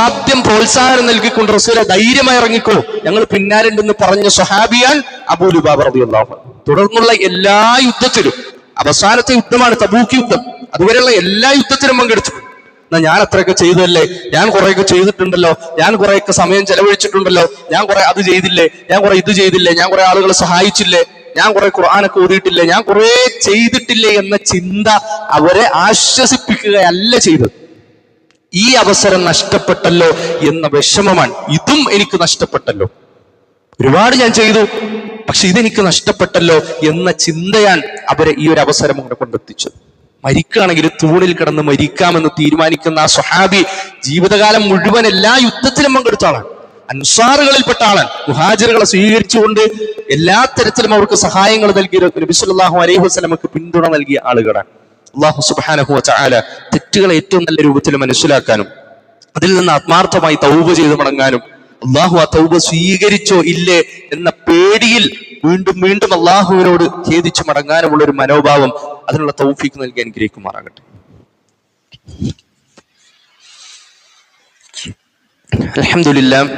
Speaker 1: ആദ്യം പ്രോത്സാഹനം നൽകിക്കൊണ്ട് റസൂലെ ധൈര്യമായി ഇറങ്ങിക്കോ, ഞങ്ങൾ പിന്നാലുണ്ടെന്ന് പറഞ്ഞ സ്വഹാബിയാൻ അബൂ ലുബാബ റളിയല്ലാഹു അൻഹു. തുടർന്നുള്ള എല്ലാ യുദ്ധത്തിലും, അവസാനത്തെ യുദ്ധമാണ് തബൂക്ക് യുദ്ധം, അതുവരെയുള്ള എല്ലാ യുദ്ധത്തിലും പങ്കെടുത്തു. എന്നാ ഞാൻ അത്രയൊക്കെ ചെയ്തല്ലേ, ഞാൻ കുറെയൊക്കെ ചെയ്തിട്ടുണ്ടല്ലോ, ഞാൻ കുറെയൊക്കെ സമയം ചെലവഴിച്ചിട്ടുണ്ടല്ലോ, ഞാൻ കുറെ അത് ചെയ്തില്ലേ, ഞാൻ കുറെ ഇത് ചെയ്തില്ലേ, ഞാൻ കുറെ ആളുകളെ സഹായിച്ചില്ലേ, ഞാൻ കുറെ ഖുർആനൊക്കെ ഓതിയിട്ടില്ലേ, ഞാൻ കുറെ ചെയ്തിട്ടില്ലേ എന്ന ചിന്ത അവരെ ആശ്വസിപ്പിക്കുകയല്ല ചെയ്തത്. ഈ അവസരം നഷ്ടപ്പെട്ടല്ലോ എന്ന വിഷമമാണ്. ഇതും എനിക്ക് നഷ്ടപ്പെട്ടല്ലോ, ഒരുപാട് ഞാൻ ചെയ്തു, പക്ഷെ ഇതെനിക്ക് നഷ്ടപ്പെട്ടല്ലോ എന്ന ചിന്തയാണ് അവരെ ഈ ഒരു അവസരം കൊണ്ട് കൊണ്ടെത്തിച്ചത്. മരിക്കുകയാണെങ്കിൽ തൂണിൽ കിടന്ന് മരിക്കാമെന്ന് തീരുമാനിക്കുന്ന ആ സ്വഹാബി ജീവിതകാലം മുഴുവൻ എല്ലാ യുദ്ധത്തിലും പങ്കെടുത്ത ആളാണ്. അൻസാറുകളിൽപ്പെട്ട ആളാണ്. മുഹാജിറുകളെ സ്വീകരിച്ചുകൊണ്ട് എല്ലാ തരത്തിലും അവർക്ക് സഹായങ്ങൾ നൽകിയ നബി സല്ലല്ലാഹു അലൈഹി വസല്ലമക്ക് പിന്തുണ നൽകിയ ആളുകളാണ്. അല്ലാഹു സുബ്ഹാനഹു വ തആല തെറ്റുകളെ ഏറ്റവും നല്ല രൂപത്തിൽ മനസ്സിലാക്കാനും അതിൽ നിന്ന് ആത്മാർത്ഥമായി തൗബ ചെയ്ത് മടങ്ങാനും അള്ളാഹു ആ തൗബ സ്വീകരിച്ചോ ഇല്ലേ എന്ന പേടിയിൽ വീണ്ടും വീണ്ടും അള്ളാഹുവിനോട് ഖേദിച്ചു മടങ്ങാനുമുള്ള ഒരു മനോഭാവം, അതിനുള്ള തൗഫീഖ് നൽകി അനുഗ്രഹിക്കുമാറാകട്ടെ. അൽഹംദുലില്ലാഹ്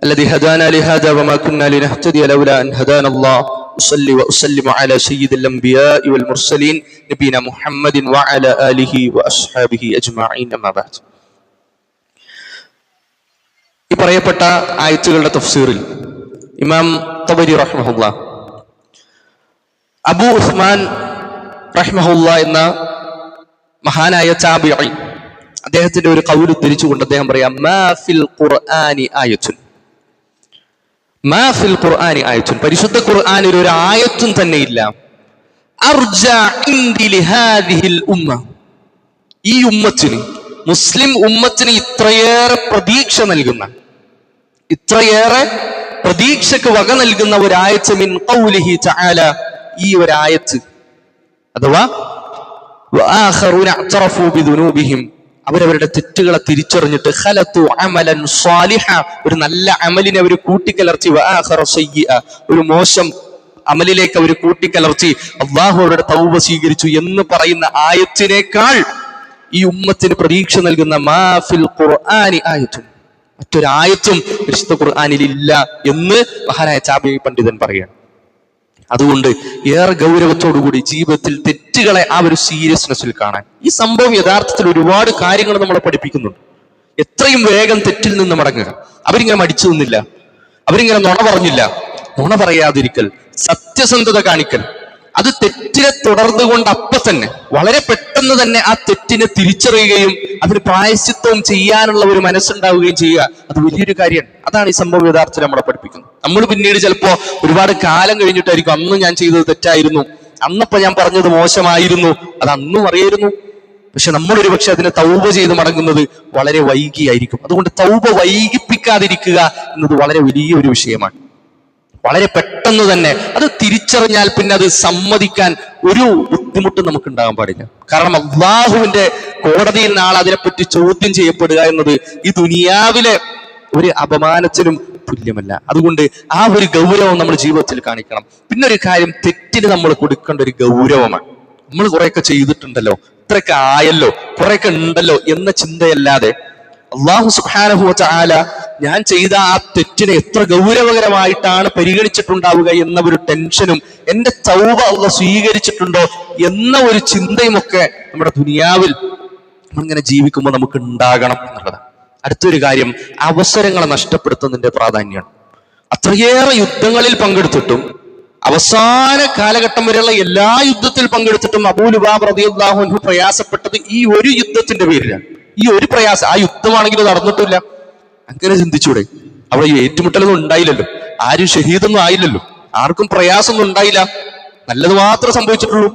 Speaker 1: الذي هدانا لهذا وما كنا لنهتدي لولا أن هدانا الله أصلي وأسلم على سيد الأنبياء والمرسلين نبينا محمد وعلى آله وأصحابه أجمعين أما بعد. ഈ പറയപ്പെട്ട ആയത്തുകളുടെ തഫ്സീറിൽ ഇമാം തബരി റഹ്മഹുല്ലാ അബൂ ഉസ്മാൻ റഹ്മഹുല്ലാ എന്ന മഹാനായ താബിഈ അദ്ദേഹത്തിന്റെ ഒരു ഖൗൽ ഉദ്ധരിച്ചുകൊണ്ട് അദ്ദേഹം പറയാം, മാ ഫിൽ ഖുർആനി ആയത്തുൻ, മാ ഫിൽ ഖുർആനി ആയത്തുൻ, പരിശുദ്ധ ഖുർആനിൽ ഒരു ആയത്തും തന്നെ ഇല്ല, അർജഅ ഇൻദി ലിഹാദിഹിൽ ഉമ്മ, ഈ ഉമ്മത്തിന്, മുസ്ലിം ഉമ്മത്തിന് ഇത്രയേറെ പ്രതീക്ഷ നൽകുന്ന, ഇത്രയേറെ പ്രതീക്ഷക്ക് വക നൽകുന്ന ഒരായത്ത് മിൻ ഖൗലിഹി തആല, ഈ ഒരായത്ത് അഥവാ വആഖറൂന അഅ്തറഫൂ ബിദുനൂബിഹിം, അവരവരുടെ തെറ്റുകളെ തിരിച്ചറിഞ്ഞിട്ട് ഖലതു അമലൻ സ്വാലിഹ, ഒരു നല്ല അമലിനെ അവർ കൂട്ടിക്കലർത്തി, വആഖറ സയ്യിഅ, ഒരു മോശം അമലിലേക്ക് അവർ കൂട്ടിക്കലർത്തി, അല്ലാഹു അവരുടെ തൗബ സ്വീകരിച്ചു എന്ന് പറയുന്ന ആയത്തിനേക്കാൾ ഈ ഉമ്മത്തിന് പ്രതീക്ഷ നൽകുന്ന മാ ഫിൽ ഖുർആനി ആയത്തുൻ, മറ്റൊരായത്തും വിശുദ്ധ ഖുർആനിൽ ഇല്ല എന്ന് മഹാനായ താബിഈ പണ്ഡിതൻ പറയാണ്. അതുകൊണ്ട് ഏറെ ഗൗരവത്തോടുകൂടി ജീവിതത്തിൽ തെറ്റുകളെ ആ ഒരു സീരിയസ്നെസ്സിൽ കാണാൻ, ഈ സംഭവം യഥാർത്ഥത്തിൽ ഒരുപാട് കാര്യങ്ങൾ നമ്മളെ പഠിപ്പിക്കുന്നുണ്ട്. എത്രയും വേഗം തെറ്റിൽ നിന്ന് മടങ്ങുക. അവരിങ്ങനെ മടിച്ചു നിന്നില്ല, അവരിങ്ങനെ നുണ പറഞ്ഞില്ല. നുണ പറയാതിരിക്കൽ, സത്യസന്ധത കാണിക്കൽ, അത് തെറ്റിനെ തുടർന്നുകൊണ്ട് അപ്പൊ തന്നെ വളരെ പെട്ടെന്ന് തന്നെ ആ തെറ്റിനെ തിരിച്ചറിയുകയും അതിന് പ്രായശ്ചിത്വം ചെയ്യാനുള്ള ഒരു മനസ്സുണ്ടാവുകയും ചെയ്യുക, അത് വലിയൊരു കാര്യമാണ്. അതാണ് ഈ സംഭവം യഥാർത്ഥത്തിൽ നമ്മളെ പഠിപ്പിക്കുന്നത്. നമ്മൾ പിന്നീട് ചിലപ്പോ ഒരുപാട് കാലം കഴിഞ്ഞിട്ടായിരിക്കും അന്ന് ഞാൻ ചെയ്തത് തെറ്റായിരുന്നു, അന്നപ്പോ ഞാൻ പറഞ്ഞത് മോശമായിരുന്നു, അത് അന്നും അറിയായിരുന്നു. പക്ഷെ നമ്മൾ ഒരു പക്ഷെ അതിനെ തൗബ ചെയ്ത് മടങ്ങുന്നത് വളരെ വൈകിയായിരിക്കും. അതുകൊണ്ട് തൗബ വൈകിപ്പിക്കാതിരിക്കുക എന്നത് വളരെ വലിയൊരു വിഷയമാണ്. വളരെ പെട്ടെന്ന് തന്നെ അത് തിരിച്ചറിഞ്ഞാൽ പിന്നെ അത് സമ്മതിക്കാൻ ഒരു ബുദ്ധിമുട്ടും നമുക്ക് ഉണ്ടാകാൻ പാടില്ല. കാരണം അല്ലാഹുവിന്റെ കോടതിയിൽ നാളെ അതിനെപ്പറ്റി ചോദ്യം ചെയ്യപ്പെടുക എന്നത് ഈ ദുനിയാവിലെ ഒരു അപമാനത്തിനും തുല്യമല്ല. അതുകൊണ്ട് ആ ഒരു ഗൗരവം നമ്മൾ ജീവിതത്തിൽ കാണിക്കണം. പിന്നെ ഒരു കാര്യം, തെറ്റിന് നമ്മൾ കൊടുക്കേണ്ട ഒരു ഗൗരവമാണ്. നമ്മൾ കുറെയൊക്കെ ചെയ്തിട്ടുണ്ടല്ലോ, ഇത്രയൊക്കെ ആയല്ലോ, കുറെയൊക്കെ ഉണ്ടല്ലോ എന്ന ചിന്തയല്ലാതെ അല്ലാഹു സുബ്ഹാനഹു വ തആല ഞാൻ ചെയ്ത ആ തെറ്റിനെ എത്ര ഗൗരവകരമായിട്ടാണ് പരിഗണിച്ചിട്ടുണ്ടാവുക എന്ന ഒരു ടെൻഷനും, എന്റെ തൗബ അല്ലാഹു സ്വീകരിച്ചിട്ടുണ്ടോ എന്ന ഒരു ചിന്തയും ഒക്കെ നമ്മുടെ ദുനിയാവിൽ നമ്മളിങ്ങനെ ജീവിക്കുമ്പോൾ നമുക്ക് ഉണ്ടാകണം എന്നുള്ളതാണ്. അടുത്തൊരു കാര്യം, അവസരങ്ങളെ നഷ്ടപ്പെടുത്തുന്നതിന്റെ പ്രാധാന്യമാണ്. അത്രയേറെ യുദ്ധങ്ങളിൽ പങ്കെടുത്തിട്ടും അവസാന കാലഘട്ടം വരെയുള്ള എല്ലാ യുദ്ധത്തിൽ പങ്കെടുത്തിട്ടും അബൂ ലുബാബ റളിയല്ലാഹു അൻഹു പ്രയാസപ്പെട്ടത് ഈ ഒരു യുദ്ധത്തിന്റെ പേരിലാണ്. ഈ ഒരു പ്രയാസം, ആ യുദ്ധമാണെങ്കിലും നടന്നിട്ടില്ല. അങ്ങനെ ചിന്തിച്ചൂടെ? അവിടെ ഏറ്റുമുട്ടലൊന്നും ഉണ്ടായില്ലല്ലോ, ആരും ഷഹീദൊന്നും ആയില്ലല്ലോ, ആർക്കും പ്രയാസമൊന്നും ഉണ്ടായില്ല, നല്ലത് മാത്രം സംഭവിച്ചിട്ടുള്ളൂ,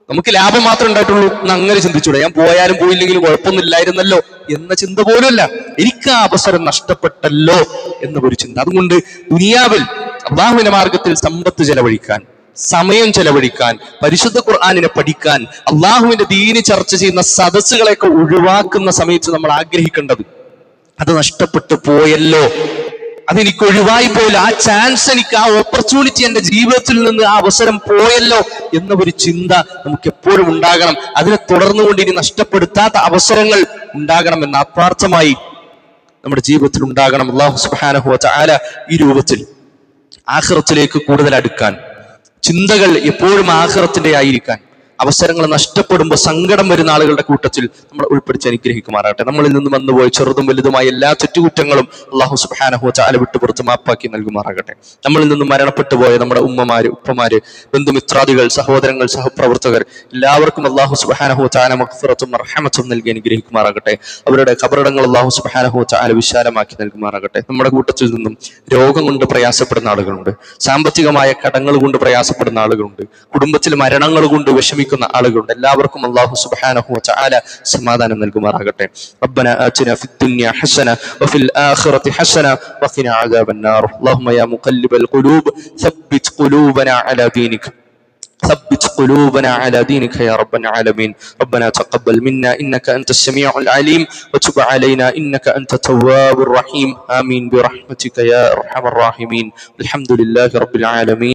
Speaker 1: നമുക്ക് ലാഭം മാത്രമേ ഉണ്ടായിട്ടുള്ളൂ എന്ന് അങ്ങനെ ചിന്തിച്ചൂടെ? ഞാൻ പോയാലും പോയില്ലെങ്കിലും കുഴപ്പമൊന്നുമില്ലായിരുന്നല്ലോ എന്ന ചിന്ത പോലുമല്ല, എനിക്ക് ആ അവസരം നഷ്ടപ്പെട്ടല്ലോ എന്ന ഒരു ചിന്ത. അതുകൊണ്ട് ദുനിയാവിൽ അല്ലാഹുവിന്റെ മാർഗത്തിൽ സമ്പത്ത് ചെലവഴിക്കാൻ, സമയം ചെലവഴിക്കാൻ, പരിശുദ്ധ ഖുർആനിനെ പഠിക്കാൻ, അള്ളാഹുവിന്റെ ദീന് ചർച്ച ചെയ്യുന്ന സദസ്സുകളെയൊക്കെ ഒഴിവാക്കുന്ന സമയത്ത് നമ്മൾ ആഗ്രഹിക്കേണ്ടത്, അത് നഷ്ടപ്പെട്ടു പോയല്ലോ, അതെനിക്ക് ഒഴിവായി പോയല്ലോ, ആ ചാൻസ് എനിക്ക്, ആ ഓപ്പർച്യൂണിറ്റി എന്റെ ജീവിതത്തിൽ നിന്ന് ആ അവസരം പോയല്ലോ എന്ന ഒരു ചിന്ത നമുക്ക് എപ്പോഴും ഉണ്ടാകണം. അതിനെ തുടർന്നുകൊണ്ട് ഇനി നഷ്ടപ്പെടുത്താത്ത അവസരങ്ങൾ ഉണ്ടാകണമെന്ന് ആത്മാർത്ഥമായി നമ്മുടെ ജീവിതത്തിൽ ഉണ്ടാകണം. അല്ലാഹു സുബ്ഹാനഹു വ തആല ഈ രൂപത്തിൽ ആഖിറത്തിലേക്ക് കൂടുതൽ അടുക്കാൻ, ചിന്തകൾ എപ്പോഴും ആഖിറത്തിന്റെ ആയിരിക്കാൻ, അവസരങ്ങൾ നഷ്ടപ്പെടുമ്പോൾ സങ്കടം വരുന്ന ആളുകളുടെ കൂട്ടത്തിൽ നമ്മൾ ഉൾപ്പെടുത്തി അനുഗ്രഹിക്കുമാറാകട്ടെ. നമ്മളിൽ നിന്ന് വന്നുപോയ ചെറുതും വലുതുമായ എല്ലാ തെറ്റുകുറ്റങ്ങളും അള്ളാഹു സുബ്ഹാനഹു വ തആല വിട്ടുപുറത്ത് മാപ്പാക്കി നൽകുമാറാകട്ടെ. നമ്മളിൽ നിന്ന് മരണപ്പെട്ടു പോയ നമ്മുടെ ഉമ്മമാര്, ഉപ്പമാര്, ബന്ധുമിത്രാദികൾ, സഹോദരങ്ങൾ, സഹപ്രവർത്തകർ എല്ലാവർക്കും അള്ളാഹു സുബ്ഹാനഹു വ തആല മഗ്ഫിറത്തും റഹ്മത്തും നൽകി അനുഗ്രഹിക്കുമാറാകട്ടെ. അവരുടെ ഖബറിടങ്ങൾ അള്ളാഹു സുബ്ഹാനഹു വ തആല വിശാലമാക്കി നൽകുമാറാകട്ടെ. നമ്മുടെ കൂട്ടത്തിൽ നിന്നും രോഗം കൊണ്ട് പ്രയാസപ്പെടുന്ന ആളുകളുണ്ട്, സാമ്പത്തികമായ കടങ്ങൾ കൊണ്ട് പ്രയാസപ്പെടുന്ന ആളുകളുണ്ട്, കുടുംബത്തിൽ മരണങ്ങൾ കൊണ്ട് വിഷമിക്കുന്ന ആളുകളുണ്ട്. എല്ലാവർക്കും അല്ലാഹു സുബ്ഹാനഹു വ തആല സമാധാനം നൽകുമാറാകട്ടെ. റബ്ബന ആതിനാ ഫിദ് ദുനിയ ഹസന വഫിൽ ആഖിറതി ഹസന വഖിനാ അദാബൻ നാർ. അല്ലാഹുമ്മ യാ മുഖല്ലിബൽ ഖുലൂബ് ثبت قلوبنا على دينك ثبت قلوبنا على دينك يا رب العالمين. ربنا تقبل منا إنك أنت السميع العليم وتب علينا إنك أنت التواب الرحيم. آمين برحمتك يا أرحم الراحمين. الحمد لله رب العالمين.